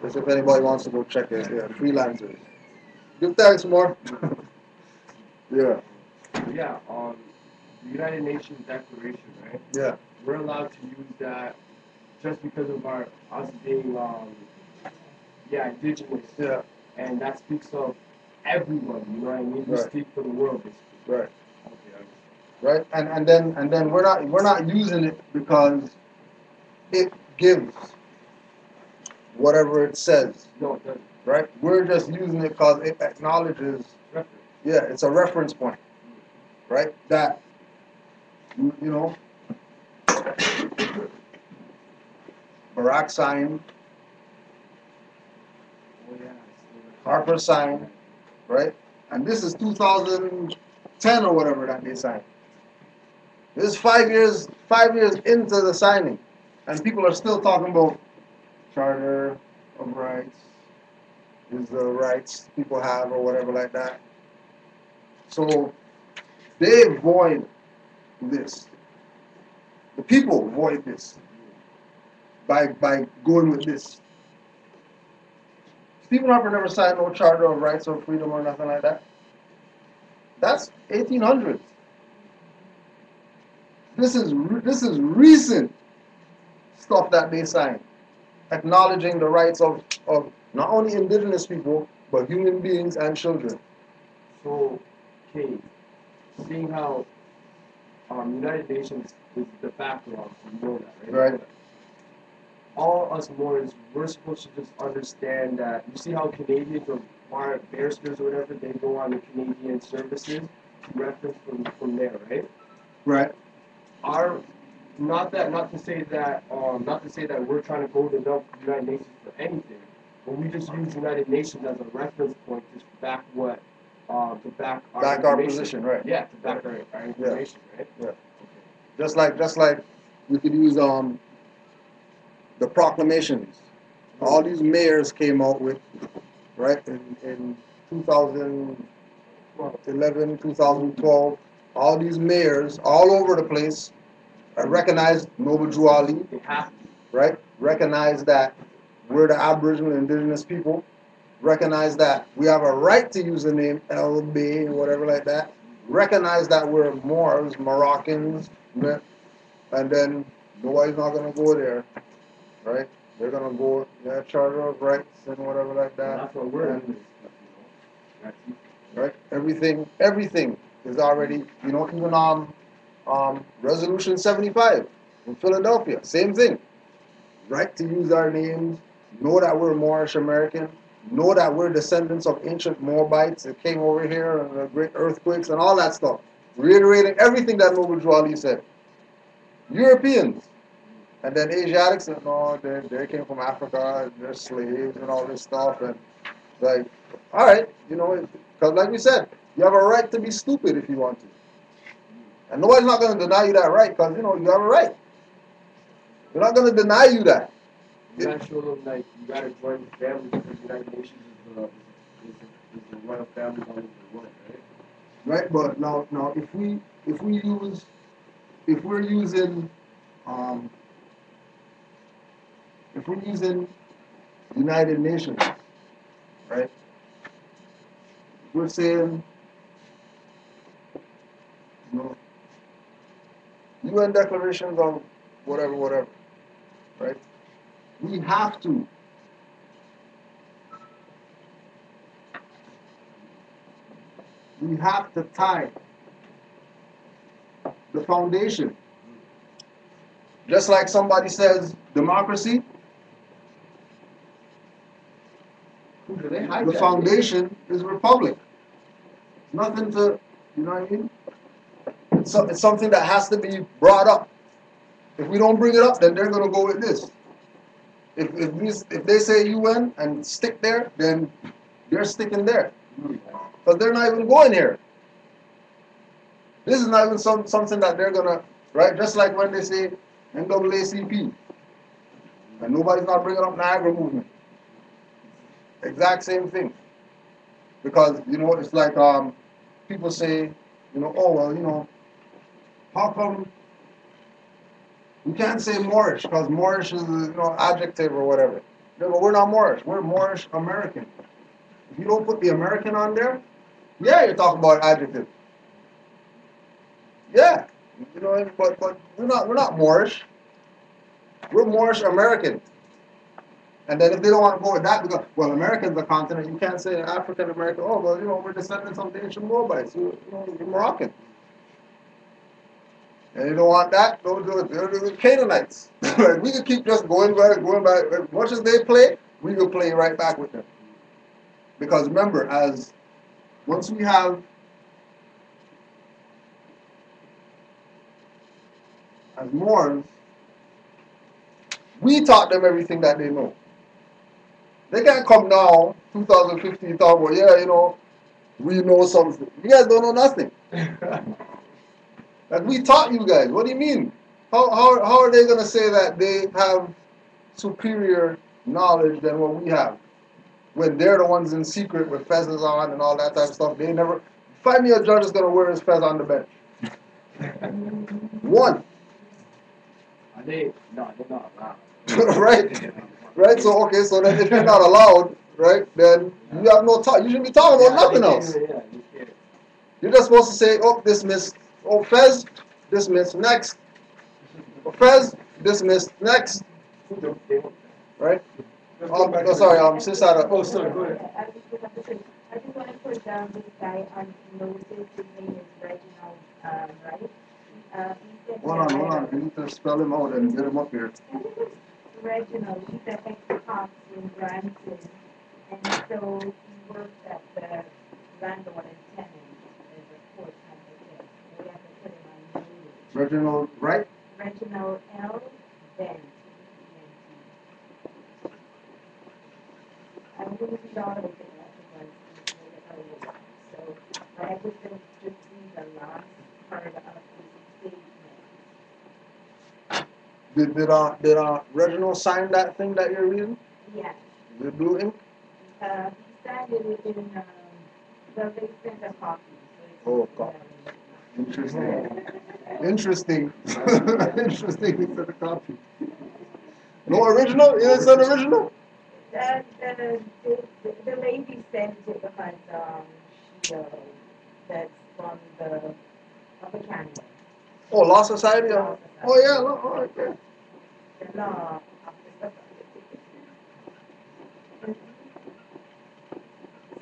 [SPEAKER 2] Just if anybody wants to go check it, yeah, Freelancers. Give thanks, more. Yeah.
[SPEAKER 6] Yeah, the United Nations Declaration, right?
[SPEAKER 2] Yeah.
[SPEAKER 6] We're allowed to use that just because of us being indigenous.
[SPEAKER 2] Yeah.
[SPEAKER 6] And that speaks of everyone, you know what I mean? We
[SPEAKER 2] Right.
[SPEAKER 6] speak for the world, basically.
[SPEAKER 2] Right.
[SPEAKER 6] Okay,
[SPEAKER 2] right? And then we're not using it because it gives whatever it says.
[SPEAKER 6] No, it doesn't.
[SPEAKER 2] Right? We're just using it because it acknowledges.
[SPEAKER 6] Reference.
[SPEAKER 2] Yeah, it's a reference point, right? That You know, Barack signed,
[SPEAKER 6] Oh, yeah.
[SPEAKER 2] Harper signed, right? And this is 2010 or whatever that they signed. This is 5 years into the signing, and people are still talking about Charter of Rights, is the rights people have or whatever like that. So they void this. The people void this by going with this. Stephen Harper never signed no Charter of Rights or Freedom or nothing like that. That's 1800s. This is recent stuff that they signed, acknowledging the rights of not only indigenous people but human beings and children.
[SPEAKER 6] So, okay, seeing how United Nations is the background, you know that, right?
[SPEAKER 2] Right.
[SPEAKER 6] All us Moors, we're supposed to just understand that. You see how Canadians or barristers or whatever, they go on the Canadian services, reference from there, right?
[SPEAKER 2] Right.
[SPEAKER 6] Our not to say that we're trying to go to the United Nations for anything, but we just use United Nations as a reference point to back what to back our
[SPEAKER 2] Back our
[SPEAKER 6] information.
[SPEAKER 2] position, right?
[SPEAKER 6] Yeah, to back our information, right?
[SPEAKER 2] Yeah. Just like we could use the proclamations. All these mayors came out with, right, in 2011, 2012. All these mayors all over the place recognized Noble Drew Ali,
[SPEAKER 6] They have to.
[SPEAKER 2] right? Recognize that we're the Aboriginal indigenous people. Recognize that we have a right to use the name LB or whatever like that. Recognize that we're Moors, Moroccans, and then nobody's not gonna go there, right? They're gonna go Charter of Rights and whatever like that.
[SPEAKER 6] That's what we're
[SPEAKER 2] And,
[SPEAKER 6] in. That's
[SPEAKER 2] right? Everything is already, even Resolution 75 in Philadelphia, same thing. Right to use our names, know that we're Moorish American, know that we're descendants of ancient Moabites that came over here and the great earthquakes and all that stuff. Reiterating everything that Noble Drew Ali said. Europeans. And then Asiatics, no, they came from Africa, they're slaves and all this stuff. And like, all right, because like we said, you have a right to be stupid if you want to. And nobody's not going to deny you that right because, you have a right. They're not going to deny you that.
[SPEAKER 6] You gotta show them like you gotta join the family because United Nations is the royal family all over the world, right?
[SPEAKER 2] Right, but now if we're using United Nations, right? We're saying, UN declarations of whatever, right? We have to tie the foundation. Just like somebody says democracy, the foundation is republic. Nothing to, you know what I mean? It's something that has to be brought up. If we don't bring it up, then they're going to go with this. If they say UN and stick there, then they're sticking there. Because they're not even going here. This is not even something that they're going to, right? Just like when they say NAACP. And nobody's not bringing up Niagara movement. Exact same thing. Because, it's like people say, oh, well, how come we can't say Moorish because Moorish is, adjective or whatever. No, but we're not Moorish. We're Moorish American. If you don't put the American on there, yeah, you're talking about adjective. Yeah, but we're not Moorish. We're Moorish American. And then if they don't want to go with that, because American's a continent, you can't say African American. Oh, well, we're descendants of the ancient Moabites. You're Moroccan. And you don't want that, don't do it. They're the Canaanites. We can keep just going back. As much as they play, we will play right back with them. Because remember, once we have as Moors, we taught them everything that they know. They can't come now, 2015, talk about, yeah, you know, we know something. You guys don't know nothing. Like, we taught you guys. What do you mean? How are they going to say that they have superior knowledge than what we have? When they're the ones in secret with fezzes on and all that type of stuff. They never... Find me a judge that's going to wear his fez on the bench. One.
[SPEAKER 6] Are they? No, they're not allowed.
[SPEAKER 2] Right? Right? So, okay, so then if you're not allowed, right, then you have no talk. You shouldn't be talking about nothing else. You're just supposed to say, oh, dismissed. Oh, fez, dismissed. Next. Oh, fez, dismissed. Next. Right? Oh, sorry, Sister.
[SPEAKER 4] Oh, sorry, go ahead.
[SPEAKER 3] I just want to put down this guy on notice. His name is Reginald, right? He said
[SPEAKER 2] Hold on. You need to spell him out and get him up here.
[SPEAKER 3] Reginald, he's an ex-cop in Branson, and so he works at the landlord and tenant as a court advocate. We have to put him on notice.
[SPEAKER 2] Reginald, right?
[SPEAKER 3] Reginald L. Bent. I'm going to read all of it because it's really early. So, but I just going to just read the last part of his statement.
[SPEAKER 2] Did Reginald sign that thing that you're reading?
[SPEAKER 3] Yes.
[SPEAKER 2] The blue ink?
[SPEAKER 3] He signed it in, well, they sent a copy. So
[SPEAKER 2] Oh, God. Interesting. Interesting. He said a copy. No original? You didn't send original?
[SPEAKER 3] The lady sent it because she that's from the Upper Canada.
[SPEAKER 2] Oh, Law Society? Oh, yeah. Oh, okay.
[SPEAKER 3] The law officer.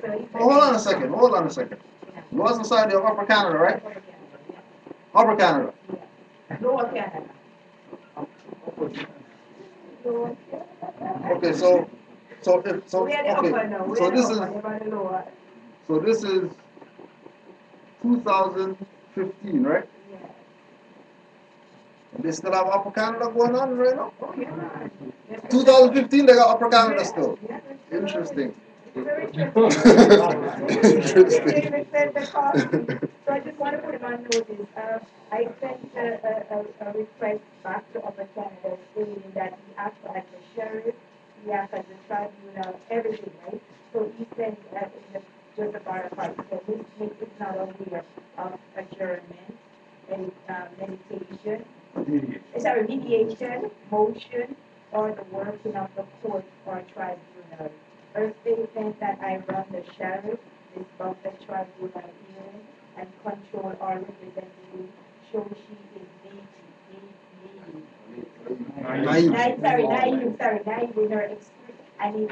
[SPEAKER 3] So
[SPEAKER 2] Hold on a second.
[SPEAKER 3] Yeah.
[SPEAKER 2] Law Society of Upper Canada, right?
[SPEAKER 3] Upper Canada, yeah.
[SPEAKER 2] Upper Canada.
[SPEAKER 3] Yeah. Lower Canada. Lower Canada.
[SPEAKER 2] Okay, so
[SPEAKER 3] We are the upper now. We are the
[SPEAKER 2] this
[SPEAKER 3] upper,
[SPEAKER 2] is
[SPEAKER 3] they are the lower.
[SPEAKER 2] so this is 2015, right?
[SPEAKER 3] Yeah.
[SPEAKER 2] And they still have Upper Canada going on right now?
[SPEAKER 3] Oh, yeah.
[SPEAKER 2] 2015, they got Upper Canada still.
[SPEAKER 3] Yeah,
[SPEAKER 2] Interesting.
[SPEAKER 3] very
[SPEAKER 2] Interesting.
[SPEAKER 3] So I just want to put it on notice. I sent a request back to Upper Canada saying that he acted as the sheriff, he acted as the tribunal, everything, right? So he sent just about a part. So this is not aware of adjournment and meditation. Sorry, mediation, motion, or the working of the court or tribunal. Her statement that I run the sheriff, is of the tribunal hearing, and control or representative, show she is naive in her extreme, and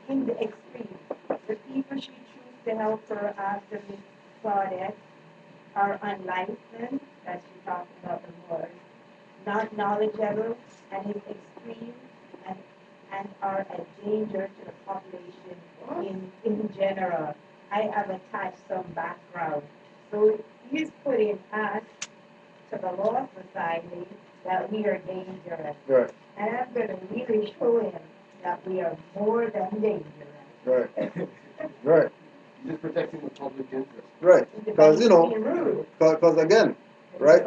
[SPEAKER 3] in the extreme. The people she chooses to help her after Miss Claudette are unlicensed, that she talked about the Moors, not knowledgeable, and is extreme, and are a danger to the population in general. I have attached some background. So he's putting us to the law society that we are dangerous.
[SPEAKER 2] Right.
[SPEAKER 3] And I'm going to really show him that we are more than dangerous.
[SPEAKER 2] Right. Right.
[SPEAKER 6] Just protecting the public interest.
[SPEAKER 2] Right. Because, you know,
[SPEAKER 3] Being rude.
[SPEAKER 2] because again, right?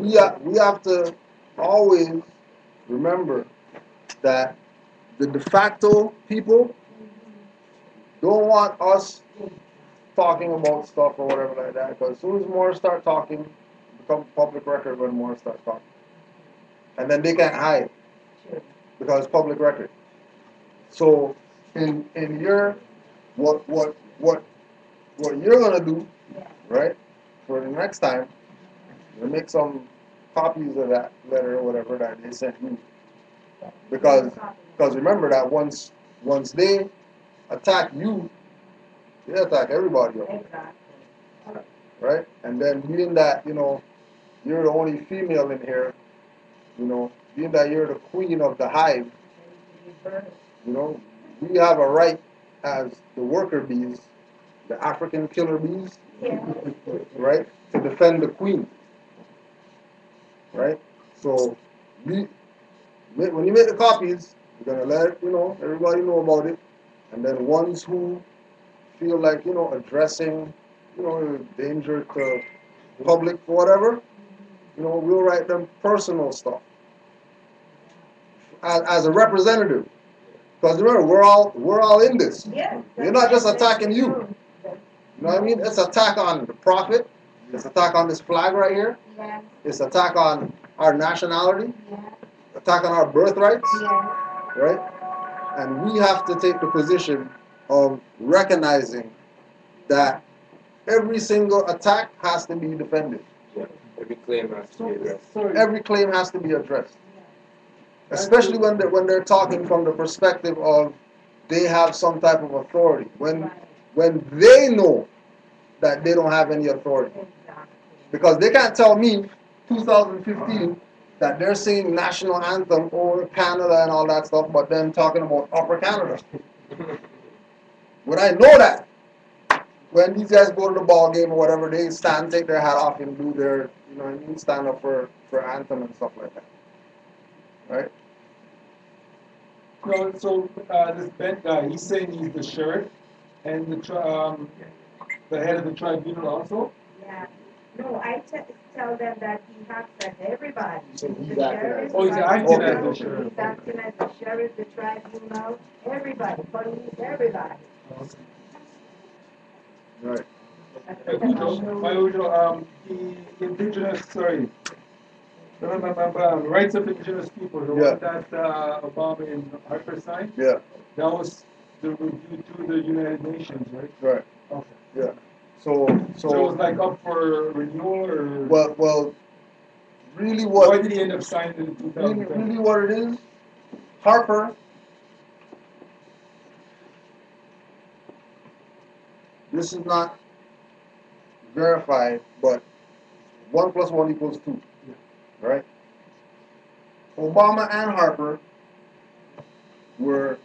[SPEAKER 3] Yeah.
[SPEAKER 2] We have to always remember that the de facto people don't want us talking about stuff or whatever like that. Because as soon as more start talking, it becomes public record when more start talking. And then they can't hide because it's public record. So in your what you're gonna do, right? For the next time, you make some copies of that letter or whatever that they sent you. Because remember that once they attack you, they attack everybody else.
[SPEAKER 3] Exactly.
[SPEAKER 2] Right? And then being that, you know, you're the only female in here, you know, being that you're the queen of the hive, you know, we have a right as the worker bees, the African killer bees,
[SPEAKER 3] Yeah.
[SPEAKER 2] right, to defend the queen. right? So when you make the copies, you're gonna let everybody know about it, and then ones who feel like addressing danger to public or whatever, we'll write them personal stuff as a representative. Because remember, we're all in this.
[SPEAKER 3] Yes.
[SPEAKER 2] We're not just attacking you. You know what I mean? It's attack on the prophet. It's attack on this flag right here.
[SPEAKER 3] Yes.
[SPEAKER 2] It's attack on our nationality.
[SPEAKER 3] Yes.
[SPEAKER 2] Attack on our birthrights.
[SPEAKER 3] Yes.
[SPEAKER 2] Right? And we have to take the position of recognizing that every single attack has to be defended.
[SPEAKER 7] Yeah. Every claim has to be addressed.
[SPEAKER 2] Every claim has to be addressed. Especially when they're talking from the perspective of they have some type of authority. When they know that they don't have any authority. Because they can't tell me 2015 that they're singing national anthem over Canada and all that stuff, but then talking about Upper Canada. When I know that, when these guys go to the ball game or whatever, they stand, take their hat off and do their, stand up for anthem and stuff like that. Right?
[SPEAKER 4] So this Ben guy, he's saying he's the sheriff and the head of the tribunal also?
[SPEAKER 3] Yeah. No, I tell them that he acts as everybody.
[SPEAKER 5] So he's
[SPEAKER 3] The
[SPEAKER 5] acting
[SPEAKER 3] sheriff,
[SPEAKER 5] as-
[SPEAKER 4] Oh, he's acting
[SPEAKER 2] as
[SPEAKER 4] the sheriff.
[SPEAKER 3] He's acting as the sheriff, the tribunal, everybody, police, everybody.
[SPEAKER 2] Right.
[SPEAKER 4] The indigenous, rights of indigenous people, the one that Obama and Harper signed,
[SPEAKER 2] Yeah.
[SPEAKER 4] that was the review to the United Nations, right?
[SPEAKER 2] Right.
[SPEAKER 4] Okay.
[SPEAKER 2] Yeah.
[SPEAKER 4] So it was like up for renewal or?
[SPEAKER 2] Well, really
[SPEAKER 4] Why did he end up signing it in 2010?
[SPEAKER 2] really what it is, Harper, this is not verified, but 1 + 1 = 2, right? Obama and Harper were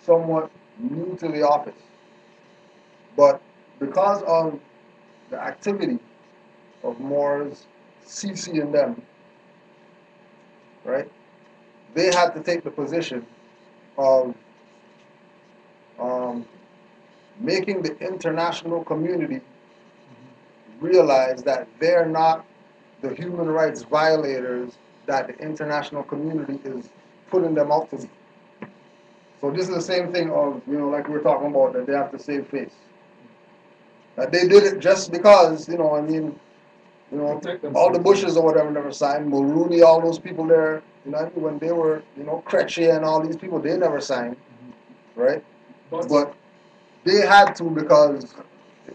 [SPEAKER 2] somewhat new to the office, but because of the activity of Moore's, CC and them, right? They had to take the position of making the international community realize that they're not the human rights violators that the international community is putting them out to be. So this is the same thing of, like we were talking about, that they have to save face. That they did it just because, all the Bushes or whatever never signed, Mulrooney, all those people there, when they were, Kretschmer and all these people, they never signed, right? But they had to because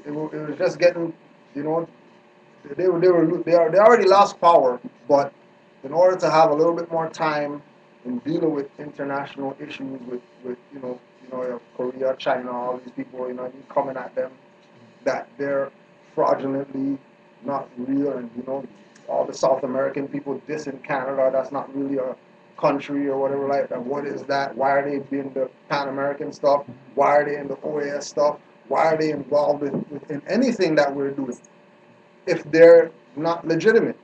[SPEAKER 2] it was just getting, they already lost power, but in order to have a little bit more time in dealing with international issues with Korea, China, all these people, coming at them, that they're fraudulently not real, and all the South American people dissing Canada, that's not really a country or whatever like that. What is that? Why are they in the Pan American stuff? Why are they in the OAS stuff? Why are they involved in anything that we're doing? If they're not legitimate,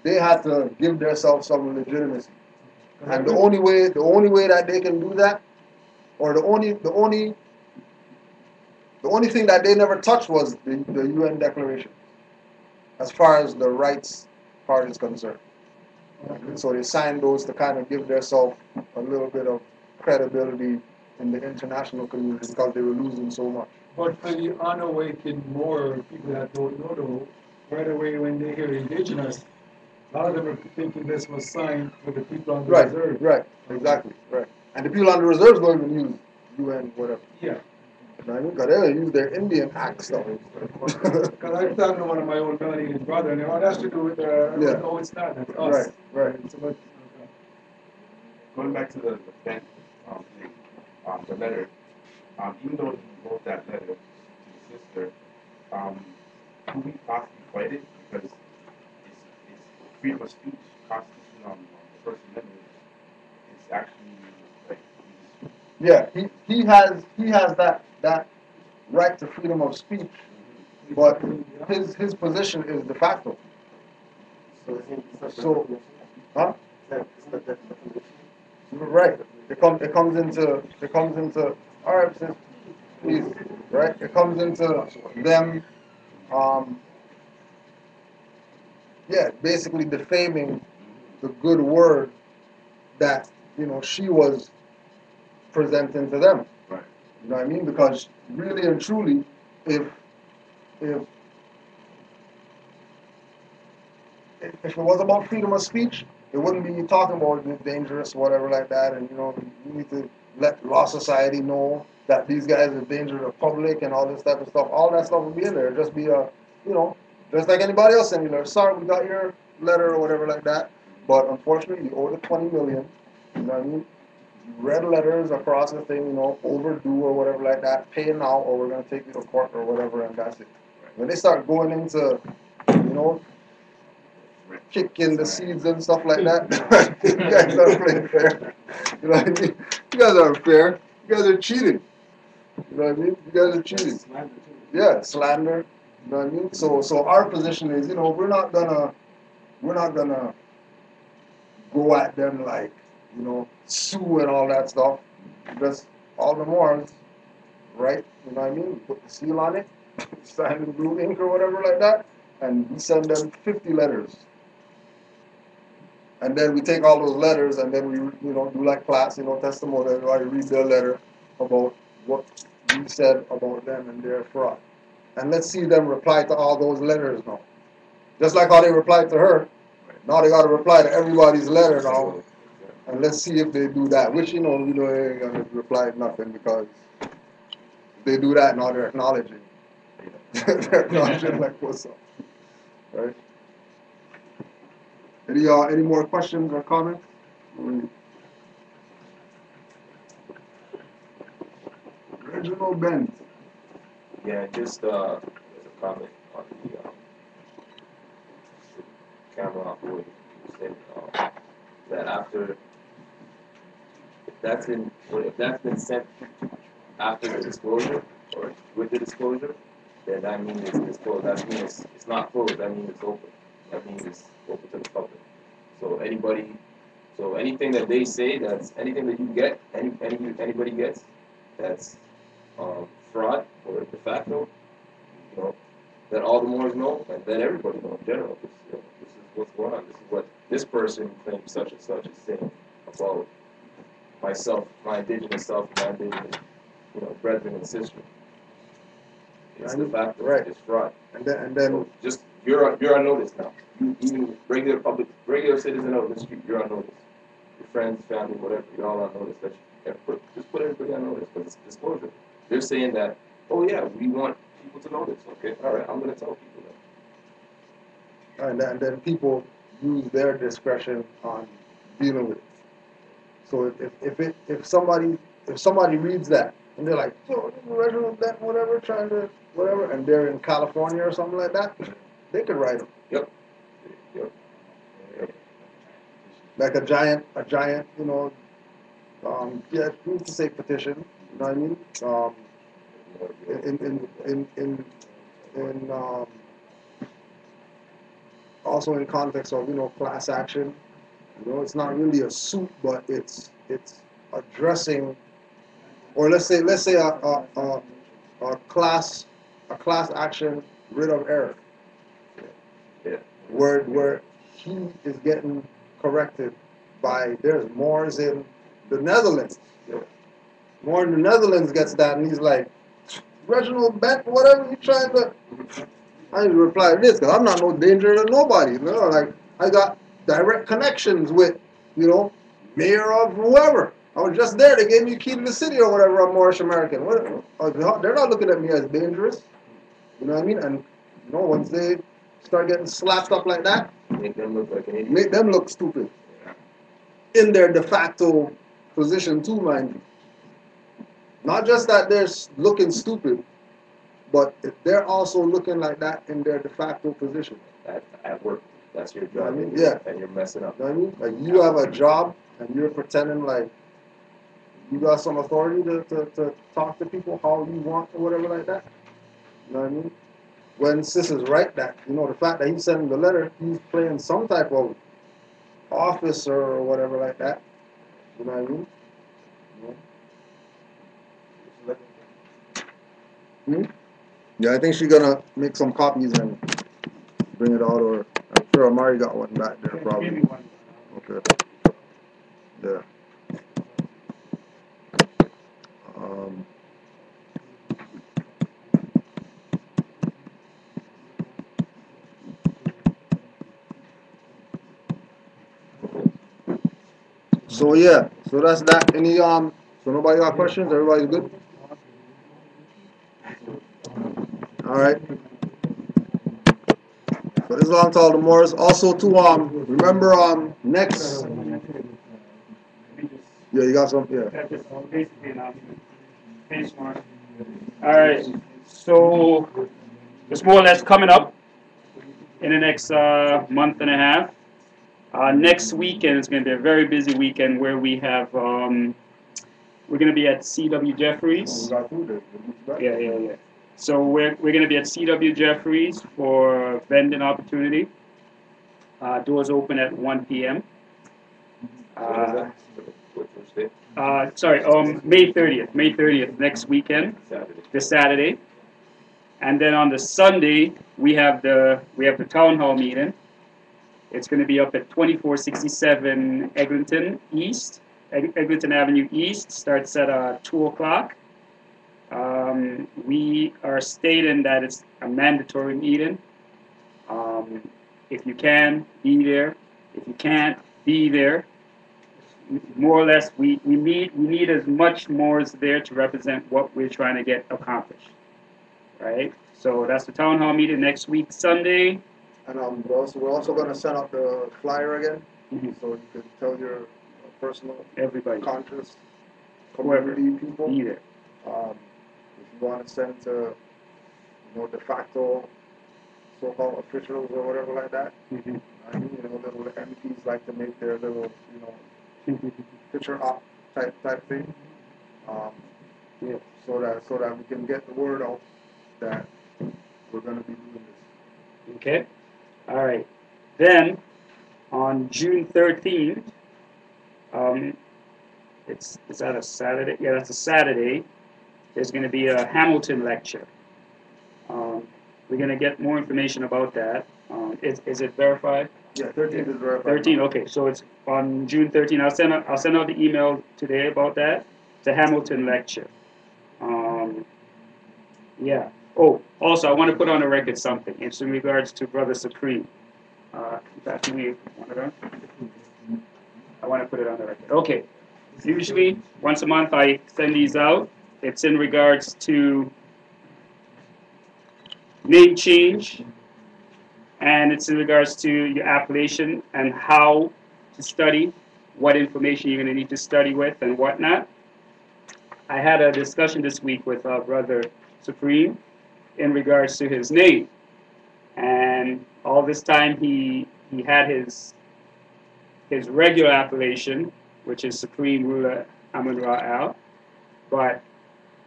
[SPEAKER 2] they have to give themselves some legitimacy. And the only way that they can do that, or the only thing that they never touched was the UN Declaration, as far as the rights part is concerned. So they signed those to kind of give themselves a little bit of credibility in the international community because they were losing so much.
[SPEAKER 4] But for the unawakened Moor people that don't know, though, right away when they hear indigenous, a lot of them are thinking this was signed for the people on the reserve.
[SPEAKER 2] Right, exactly, right. And the people on the reserves don't even use UN whatever.
[SPEAKER 4] Yeah.
[SPEAKER 2] Because they use their Indian Act stuff.
[SPEAKER 4] Because I was talking to one of my own Melanesian brother, and all that's to do with, no, it's not, that's us.
[SPEAKER 2] Right.
[SPEAKER 4] It's about,
[SPEAKER 7] Going back to the Ben thing, the letter, even though he wrote that letter to his sister, could we possibly fight it? Because it's freedom of speech, Constitution on the First Amendment is actually like.
[SPEAKER 2] Yeah, he has that right to freedom of speech, but his position is de facto. So, huh? Right. It comes into all right, sis, please. Right. It comes into them. Um, yeah, basically defaming the good word that she was presenting to them.
[SPEAKER 7] Right.
[SPEAKER 2] You know what I mean? Because really and truly, if if if it was about freedom of speech, it wouldn't be talking about it dangerous, whatever like that, and you need to let law society know that these guys are dangerous to the public and all this type of stuff. All that stuff would be in there. Just be just like anybody else sending letter. Sorry, we got your letter or whatever like that. But unfortunately, you owe the 20 million. You know what I mean? Red letters across the thing, overdue or whatever like that. Pay now, or we're gonna take you to court or whatever, and that's it. When they start going into, kicking the seeds and stuff like that, you guys aren't playing fair. You know what I mean? You guys aren't fair. You guys are cheating. You know what I mean? You guys are cheating. Yeah, slander. You know what I mean? So our position is, we're not gonna go at them like, sue and all that stuff. Just all the more, right? You know what I mean? Put the seal on it, sign in blue ink or whatever like that, and we send them 50 letters. And then we take all those letters and then we, do like class, testimony, everybody read their letter about what we said about them and their fraud. And let's see them reply to all those letters now. Just like how they replied to her, now they got to reply to everybody's letter now. And let's see if they do that, which, we know they ain't going to reply nothing because if they do that, now they're acknowledging. They're acknowledging like what's up, right? Any more questions or comments? Reginald Ben.
[SPEAKER 8] Yeah, just as a comment on the camera operator, you said that after if that's been sent after the disclosure or with the disclosure, then that means it's disclosed. That means it's not closed. That means it's open. That means it's open to the public. So anything that they say, that's anything that you get, anybody gets, that's fraud or de facto, that all the Moors know, and then everybody know in general. This is what's going on. This is what this person claims such and such is saying about myself, my indigenous self, my indigenous, brethren and sisters. It's the fact that it's fraud.
[SPEAKER 2] And then
[SPEAKER 8] so just you're on notice now. You even regular citizen out in the street, you're on notice. Your friends, family, whatever, you're all on notice. That just put everybody on notice because it's disclosure. They're saying that, oh yeah, we want people to know this. Okay, all right, I'm going to tell people that.
[SPEAKER 2] And then people use their discretion on dealing with it. So if somebody reads that and they're like, yo, Reginald that whatever trying to whatever, and they're in California or something like that, they could write them.
[SPEAKER 8] Yep.
[SPEAKER 2] Like a giant, yeah, we need to say petition. You know what I mean? In also in context of class action. It's not really a suit, but it's addressing, or let's say a class action writ of error, where he is getting corrected by there's Moors in the Netherlands. Moor in the Netherlands gets that, and he's like, Reginald Bent, whatever you trying to. I need to reply to this because I'm not no danger to nobody. Like I got direct connections with, mayor of whoever. I was just there. They gave me a key to the city or whatever. I'm Moorish American. They're not looking at me as dangerous. You know what I mean? And once they start getting slapped up like that,
[SPEAKER 8] make them look like an idiot.
[SPEAKER 2] Make them look stupid. In their de facto position too, mind you. Not just that they're looking stupid, but if they're also looking like that in their de facto position.
[SPEAKER 8] At work, that's your job. And you're messing up.
[SPEAKER 2] You know what I mean? Like you have a job and you're pretending like you got some authority to talk to people how you want or whatever like that. You know what I mean? when sis is right that, you know, the fact that he's sending the letter, he's playing some type of officer or whatever like that. You know what I mean? Hmm? Yeah, I think she's gonna make some copies and bring it out, or I'm sure Amari got one back there probably.
[SPEAKER 1] Maybe one.
[SPEAKER 2] Okay. Yeah. Um, so yeah, so that's that. Any so nobody got questions? Everybody's good? All right. So this is all I'm telling the Moors. Also to remember next. Yeah, you got some. Yeah.
[SPEAKER 1] That's just basically an announcement. Finish, Mark. All right. So it's more or less coming up in the next month and a half. Next weekend is going to be a very busy weekend where we have we're going to be at C.W. Jeffries. Yeah. So we're going to be at C.W. Jeffries for vending opportunity. Doors open at 1 p.m. Sorry, May 30th. May 30th, next weekend, this Saturday. And then on the Sunday, we have the town hall meeting. It's going to be up at 2467 Eglinton East, Eglinton Avenue East. Starts at 2 o'clock. We are stating that it's a mandatory meeting. If you can, be there. If you can't, be there. More or less, we need as much more as there to represent what we're trying to get accomplished. Right? So that's the town hall meeting next week, Sunday.
[SPEAKER 2] And we're also going to send out the flyer again, so you can tell your personal,
[SPEAKER 1] everybody,
[SPEAKER 2] conscious,
[SPEAKER 1] whoever,
[SPEAKER 2] community people.
[SPEAKER 1] Be there.
[SPEAKER 2] If you want to send to, de facto so-called officials or whatever like that. I mean, little MPs like to make their little, picture op type thing. So that we can get the word out that we're going to be doing this.
[SPEAKER 1] Okay. All right. Then on June 13th, is that a Saturday? Yeah, that's a Saturday. There's going to be a Hamilton lecture. We're going to get more information about that. Is it verified?
[SPEAKER 2] Yeah, 13th is verified.
[SPEAKER 1] 13. Okay, so it's on June 13th. I'll send out the email today about that. It's a Hamilton lecture. Yeah. Oh, also, I want to put on the record something. It's in regards to Brother Supreme. I want to put it on the record. Okay. Usually, once a month, I send these out. It's in regards to name change, and it's in regards to your appellation and how to study, what information you're going to need to study with, and whatnot. I had a discussion this week with our Brother Supreme in regards to his name. And all this time he had his regular appellation, which is Supreme Ruler Amun-Ra Al, but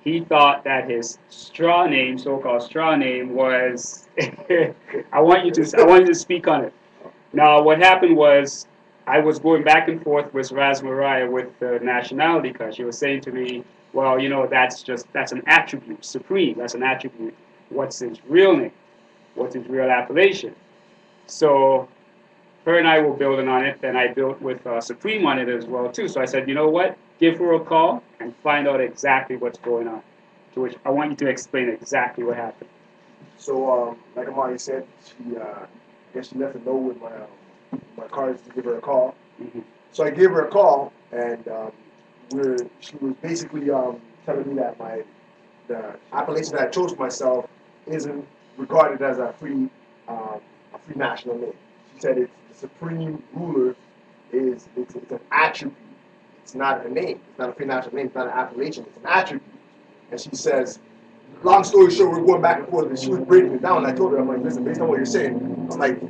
[SPEAKER 1] he thought that his straw name, so-called straw name, was I want you to speak on it. Now what happened was I was going back and forth with Ras Mariah with the nationality, because she was saying to me, well, that's an attribute, Supreme, that's an attribute. What's his real name? What's his real appellation? So her and I were building on it, and I built with Supreme on it as well too. So I said, you know what? Give her a call and find out exactly what's going on. To which I want you to explain exactly what happened.
[SPEAKER 5] So, like Amari said, she left a note with my cards to give her a call. So I gave her a call, and she was basically telling me that the appellation that I chose for myself isn't regarded as a free national name. She said it's the Supreme Ruler it's an attribute. It's not a name. It's not a free national name. It's not an appellation. It's an attribute. And she says, long story short, we're going back and forth, and she was breaking it down. And I told her, I'm like, listen, based on what you're saying, I'm like,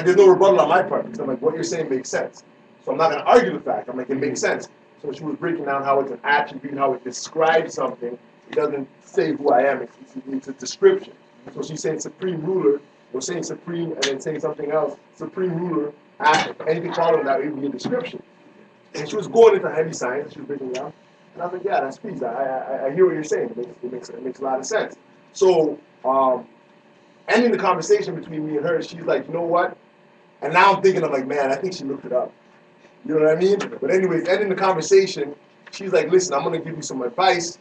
[SPEAKER 5] there's no rebuttal on my part, because I'm like, what you're saying makes sense. So I'm not going to argue the fact. I'm like, it makes sense. So she was breaking down how it's an attribute, how it describes something. It doesn't say who I am. It's a description. So she's saying supreme ruler, or saying supreme and then saying something else, supreme ruler, after anything following that would be a description. And she was going into heavy science, she was breaking it down. And I was like, yeah, that's peace. I hear what you're saying. It makes a lot of sense. So, ending the conversation between me and her, she's like, you know what? And now I'm thinking, I'm like, man, I think she looked it up. You know what I mean? But anyways, ending the conversation, she's like, listen, I'm going to give you some advice.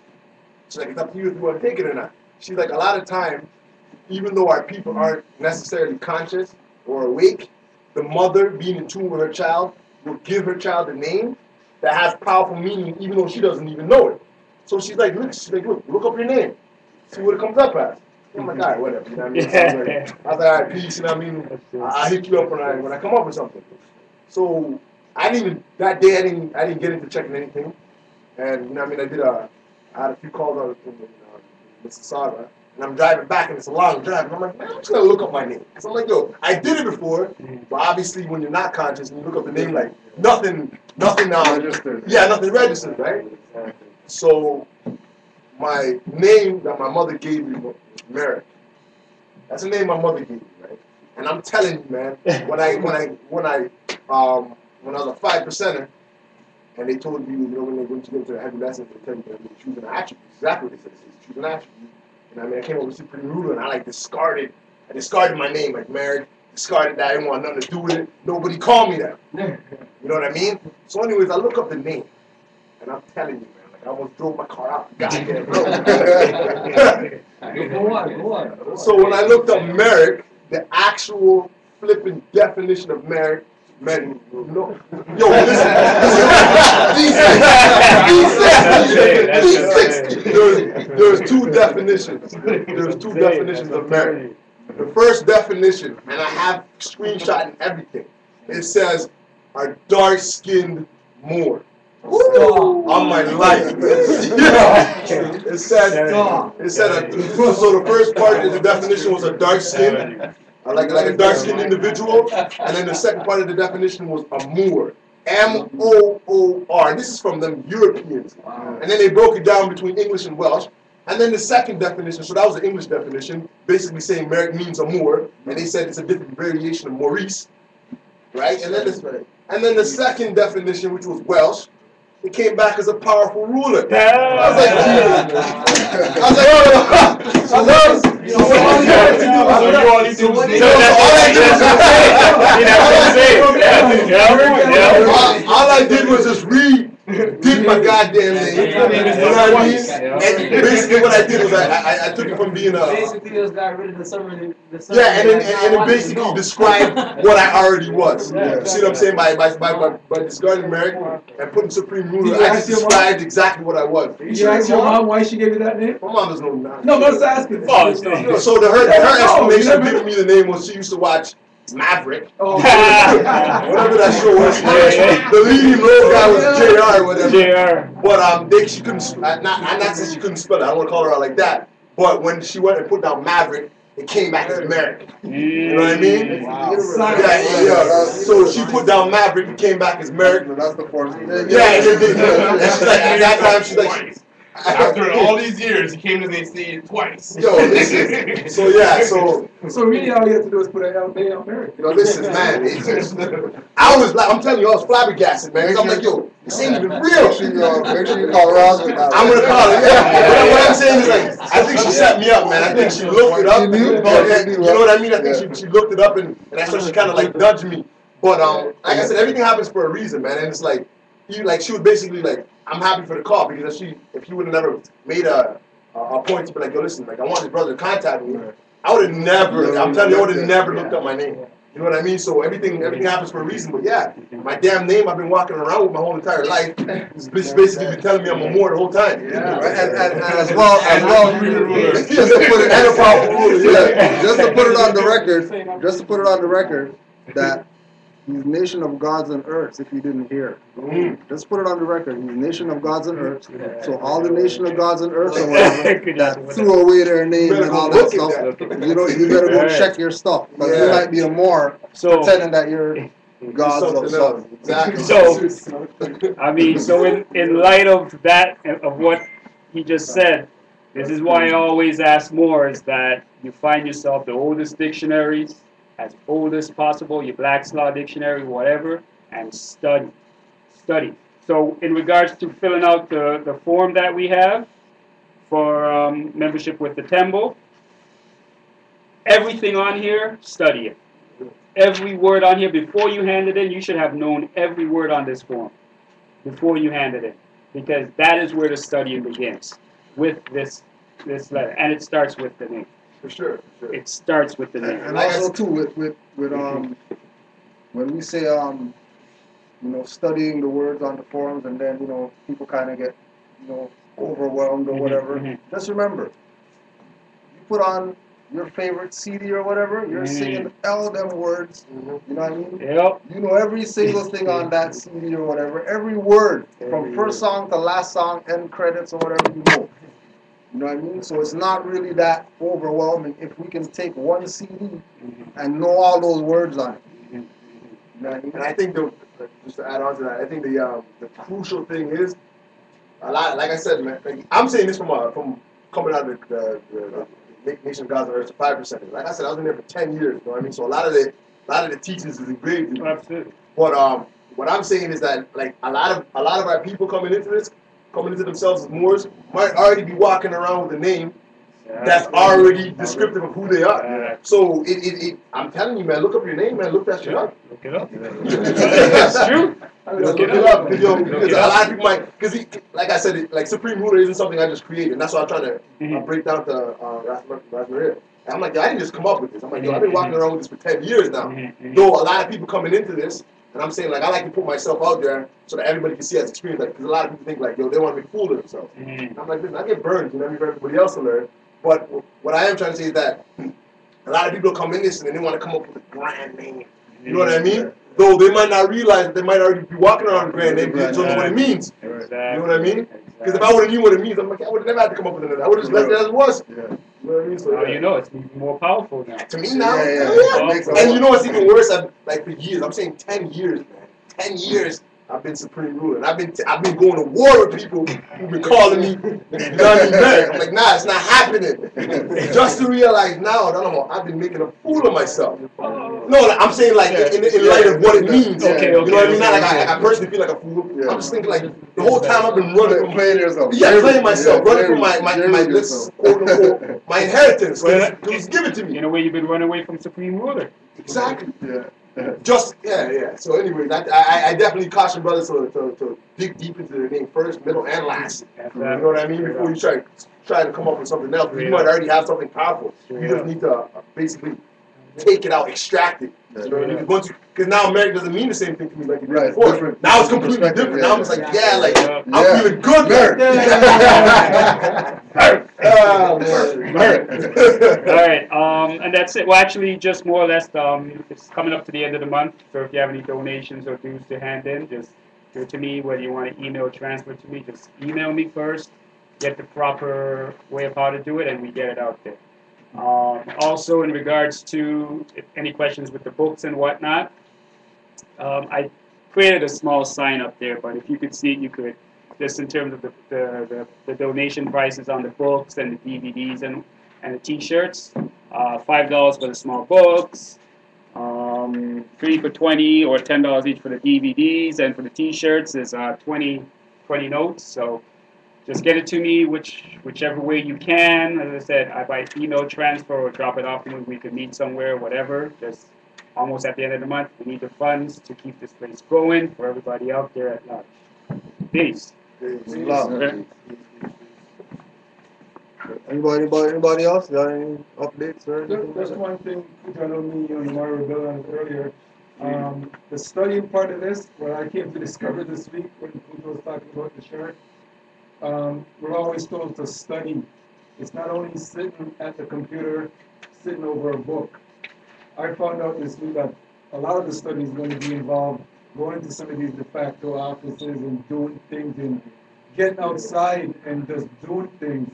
[SPEAKER 5] She's like, it's up to you if you want to take it or not. She's like, a lot of time, even though our people aren't necessarily conscious or awake, the mother, being in tune with her child, will give her child a name that has powerful meaning, even though she doesn't even know it. So she's like, look, look up your name. See what it comes up as. I'm like, all right, whatever. You know what I mean? So I was like, all right, peace. You know what I mean? I'll hit you up when I come up with something. So I didn't even, that day I didn't get into checking anything. And you know what I mean? I had a few calls out in Mississauga. And I'm driving back, and it's a long drive. And I'm like, man, I'm just going to look up my name. So I'm like, yo, I did it before, but obviously when you're not conscious and you look up the name, like, nothing registered. Yeah, nothing registered, right? So my name that my mother gave me was Merrick. That's the name my mother gave me, right? And I'm telling you, man, when I was a 5%er, and they told me, you know, when you get into the heavy lessons, they tell you that you choose an attribute. Exactly what they said. It's choose an attribute. And I mean, I came up with supreme ruler, and I discarded my name, like Merrick. Discarded that. I didn't want nothing to do with it. Nobody called me that. You know what I mean? So, anyways, I look up the name, and I'm telling you, man, like I almost drove my car out. Goddamn, bro. Go on. So when I looked up Merrick, the actual flipping definition of Merrick meant no. Yo, listen. There's two definitions. There's two definitions of Merrick. The first definition, and I have screenshot and everything, it says a dark-skinned Moor. On my life. It said so the first part of the definition was a dark skin, like a dark skinned individual, and then the second part of the definition was a Moor. M-O-O-R. This is from them Europeans. And then they broke it down between English and Welsh. And then the second definition, so that was the English definition, basically saying Merrick means a Moor, and they said it's a different variation of Maurice, right? And then the second definition, which was Welsh, it came back as a powerful ruler. I was like, all I did was just did my goddamn name. You know what I mean? And basically what I did was I took it from being a... Basically just got rid of the summary. Yeah, and it basically described what I already was. You see what I'm saying? By discarding Merrick and putting supreme ruler, I just described exactly what I was.
[SPEAKER 4] Did you ask your mom why she gave you that name?
[SPEAKER 5] My mom doesn't know that.
[SPEAKER 4] No, I'm just asking.
[SPEAKER 5] So her explanation of giving me the name was she used to watch Maverick. Oh. Whatever that show was. The leading role guy was JR or whatever. But she couldn't, not that she couldn't spell it, I don't want to call her out like that. But when she went and put down Maverick, it came back as Merrick. You know what I mean? Wow. Yeah. So she put down Maverick, it came back as Merrick.
[SPEAKER 2] That's the force.
[SPEAKER 5] Yeah, and she's like, at that time, she's like,
[SPEAKER 7] after all these years, he came to the MSTA twice.
[SPEAKER 5] Yo, listen. So yeah, so
[SPEAKER 4] really all you have to do is put an LA on Merrick.
[SPEAKER 5] You know, listen, man. I was like, I'm telling you, I was flabbergasted, man. I'm like, yo, this ain't even real.
[SPEAKER 2] Make sure you call Ross.
[SPEAKER 5] I'm gonna call her. Yeah. What I'm saying is, like, I think she set me up, man. I think she looked it up. You know what I mean? I think she looked it up, and that's why she kind of like nudged me. But like I said, everything happens for a reason, man. And it's like, she was basically like, I'm happy for the call, because if she would have never made a point to be like, yo, listen, like I want this brother to contact me, I would have never. I'm telling you, I would have never looked up my name. You know what I mean? So everything happens for a reason. But yeah, my damn name I've been walking around with my whole entire life. It's basically been telling me I'm a Moor the whole time.
[SPEAKER 2] Yeah, and as well, just to put it on the record, that he's nation of gods and earths, if you didn't hear. Just put it on the record. He's nation of gods and earths. So all the nation of gods and earths or whatever that threw away their name and all that stuff, you better go check your stuff. Because you might be a Moor pretending that you're gods of something.
[SPEAKER 5] Exactly.
[SPEAKER 9] So, I mean, so in light of that, of what he just said,
[SPEAKER 1] This is why I always ask more, is that you find yourself the oldest dictionaries, as old as possible, your Black's Law Dictionary, whatever, and study. Study. So in regards to filling out the form that we have for membership with the Temple, everything on here, study it. Every word on here, before you hand it in, you should have known every word on this form before you hand it in, because that is where the studying begins, with this letter, and it starts with the name.
[SPEAKER 5] For sure, for sure.
[SPEAKER 1] It starts with the name.
[SPEAKER 2] And also too with when we say studying the words on the forums, and then people kind of get overwhelmed or whatever. Just remember, you put on your favorite CD or whatever, you're singing all them words. You know what I mean?
[SPEAKER 1] Yep.
[SPEAKER 2] You know every single thing on that CD or whatever, every word from first song to last song, end credits or whatever, you know. You know what I mean? So it's not really that overwhelming if we can take one CD and know all those words on it. You know what I mean?
[SPEAKER 5] And I think just to add on to that, I think the crucial thing is a lot. Like I said, man, like, I'm saying this from coming out of the Nation of God's Earth to 5%. Like I said, I was in there for 10 years. You know what I mean? So a lot of the teachings is engraved in me.
[SPEAKER 1] Absolutely.
[SPEAKER 5] But what I'm saying is that like a lot of our people coming into themselves as Moors might already be walking around with a name that's already descriptive of who they are. So I'm telling you, man, look up your name, man. Look that shit up.
[SPEAKER 1] Look it up. That's true.
[SPEAKER 5] Look it up, because a lot of people might, because like I said, like Supreme Ruler isn't something I just created, and that's what I'm trying to break down to Rasmaria. And I'm like, yo, I didn't just come up with this. I'm like, yo, I've been walking around with this for 10 years now. Though a lot of people coming into this, and I'm saying, like, I like to put myself out there so that everybody can see as experience, like, because a lot of people think, like, yo, they want to make a fool of themselves. And I'm like, listen, I get burned, for everybody else to learn. But what I am trying to say is that a lot of people come in this and they want to come up with a grand name. You know what I mean? Though they might not realize that they might already be walking around with a grand name, they just don't know what it means.
[SPEAKER 1] Exactly.
[SPEAKER 5] You know what I mean? Because if I would have knew what it means, I'm like, I would have never had to come up with another. I would have just left it as it was. You know what I mean? So,
[SPEAKER 1] now you know it's even more powerful now.
[SPEAKER 5] To me now,
[SPEAKER 1] Yeah.
[SPEAKER 5] And you know what's even worse? Like for years, I'm saying 10 years, man. 10 years I've been Supreme Ruler. And I've been going to war with people who've been calling me man. I'm like, nah, it's not happening. Just to realize now, I've been making a fool of myself. No, I'm saying like in light of what it means.
[SPEAKER 1] Okay,
[SPEAKER 5] you know what I mean? Not like
[SPEAKER 1] okay.
[SPEAKER 5] I personally feel like a fool. I'm just thinking like the whole time I've been running from
[SPEAKER 2] playing yourself.
[SPEAKER 5] Yeah, playing myself, running from my this quote unquote my inheritance. It was given to me.
[SPEAKER 1] In a way, you've been running away from Supreme Ruler.
[SPEAKER 5] Exactly. Yeah. So anyways, I definitely caution brothers to dig deep into their name first, middle, and last. You know what I mean? Before you try to come up with something else, you might already have something powerful. You just need to basically take it out, extract it. You know what I mean? Because now America doesn't mean the same thing to me like it did before.
[SPEAKER 2] Different.
[SPEAKER 5] Now it's completely different. Now I'm just like, I'm feeling good.
[SPEAKER 1] All right, and that's it. Well, actually, just more or less, it's coming up to the end of the month. So if you have any donations or dues to hand in, just give it to me. Whether you want to email or transfer to me, just email me first. Get the proper way of how to do it, and we get it out there. Also, in regards to any questions with the books and whatnot, I created a small sign up there, but if you could see it, you could. Just in terms of the donation prices on the books and the DVDs and the T-shirts, $5 for the small books, $3 for $20 or $10 each for the DVDs, and for the T-shirts is 20 notes. So just get it to me whichever way you can. As I said, by email transfer or drop it off to me. We could meet somewhere, whatever. Just almost at the end of the month, we need the funds to keep this place going for everybody out there at large. Peace.
[SPEAKER 2] Love. Anybody else got any updates or anything?
[SPEAKER 4] Just one thing, I know me and Mario were building on it earlier. The studying part of this, what I came to discover this week when Kujo was talking about the shirt, we're always told to study. It's not only sitting at the computer, sitting over a book. I found out this week that a lot of the study is going to be involved going to some of these de facto offices and doing things and getting outside and just doing things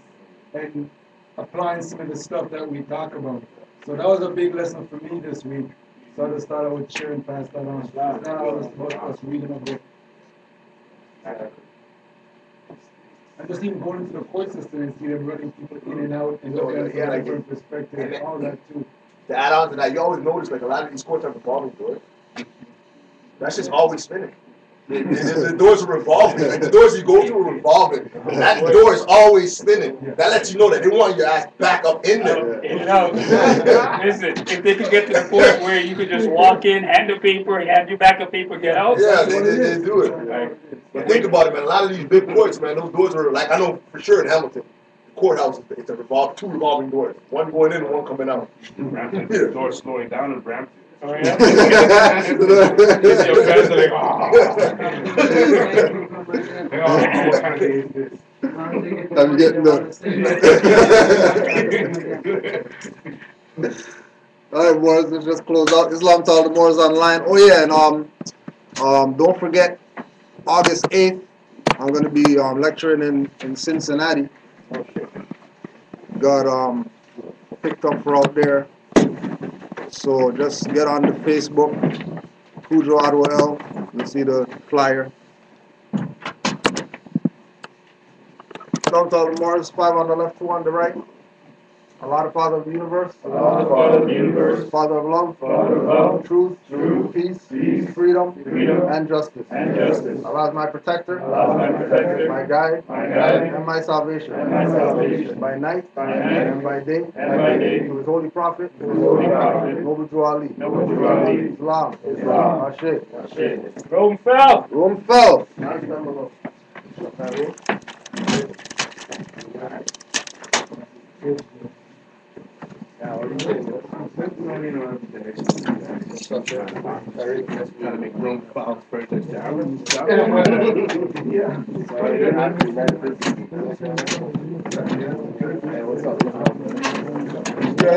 [SPEAKER 4] and applying some of the stuff that we talk about. So that was a big lesson for me this week. So I just thought I would share and pass that on. It's not always about us reading a book. And just even going into the court system and see them running people in and out and
[SPEAKER 5] So,
[SPEAKER 4] looking at it
[SPEAKER 5] yeah,
[SPEAKER 4] from a
[SPEAKER 5] like
[SPEAKER 4] different perspective and all that too.
[SPEAKER 5] To add on to that, you always notice like a lot of these courts have revolving doors. That's just always spinning. The doors are revolving. Like the doors you go through are revolving. That door is always spinning. That lets you know that they want your ass back up in there.
[SPEAKER 1] In and out. Listen, if they could get to the point where you could just walk in, hand the paper, hand you back a paper, get out.
[SPEAKER 5] Yeah, they do it. But think about it, man. A lot of these big courts, man, those doors are like, I know for sure in Hamilton, the courthouse, it's a two revolving doors. One going in and one coming out.
[SPEAKER 7] The door slowing down in Brampton.
[SPEAKER 1] Oh, yeah? Your guys are like, oh. What kind of day is this?
[SPEAKER 2] I'm getting done. All right, boys, let's just close out. Islam to all the Moors online. Oh yeah, and don't forget August 8th, I'm gonna be lecturing in Cincinnati. Got picked up for out there. So just get on the Facebook, Cujo Adwell. You'll see the flyer. Islam to all the Moors, 5 on the left, 2 on the right. Allah, the Father of the universe.
[SPEAKER 1] Allah, the Father of the universe.
[SPEAKER 2] Father of love.
[SPEAKER 1] Father of love.
[SPEAKER 2] Truth. Peace. Freedom. And justice. Allah is my protector.
[SPEAKER 1] Allah is my protector.
[SPEAKER 2] My guide. And my salvation. By night. And by day. To his holy prophet. Noble Jew Ali. Islam. Ashe.
[SPEAKER 1] Rome fell.
[SPEAKER 2] Rome fell.
[SPEAKER 7] Trying to make room for our further down.
[SPEAKER 2] Yeah.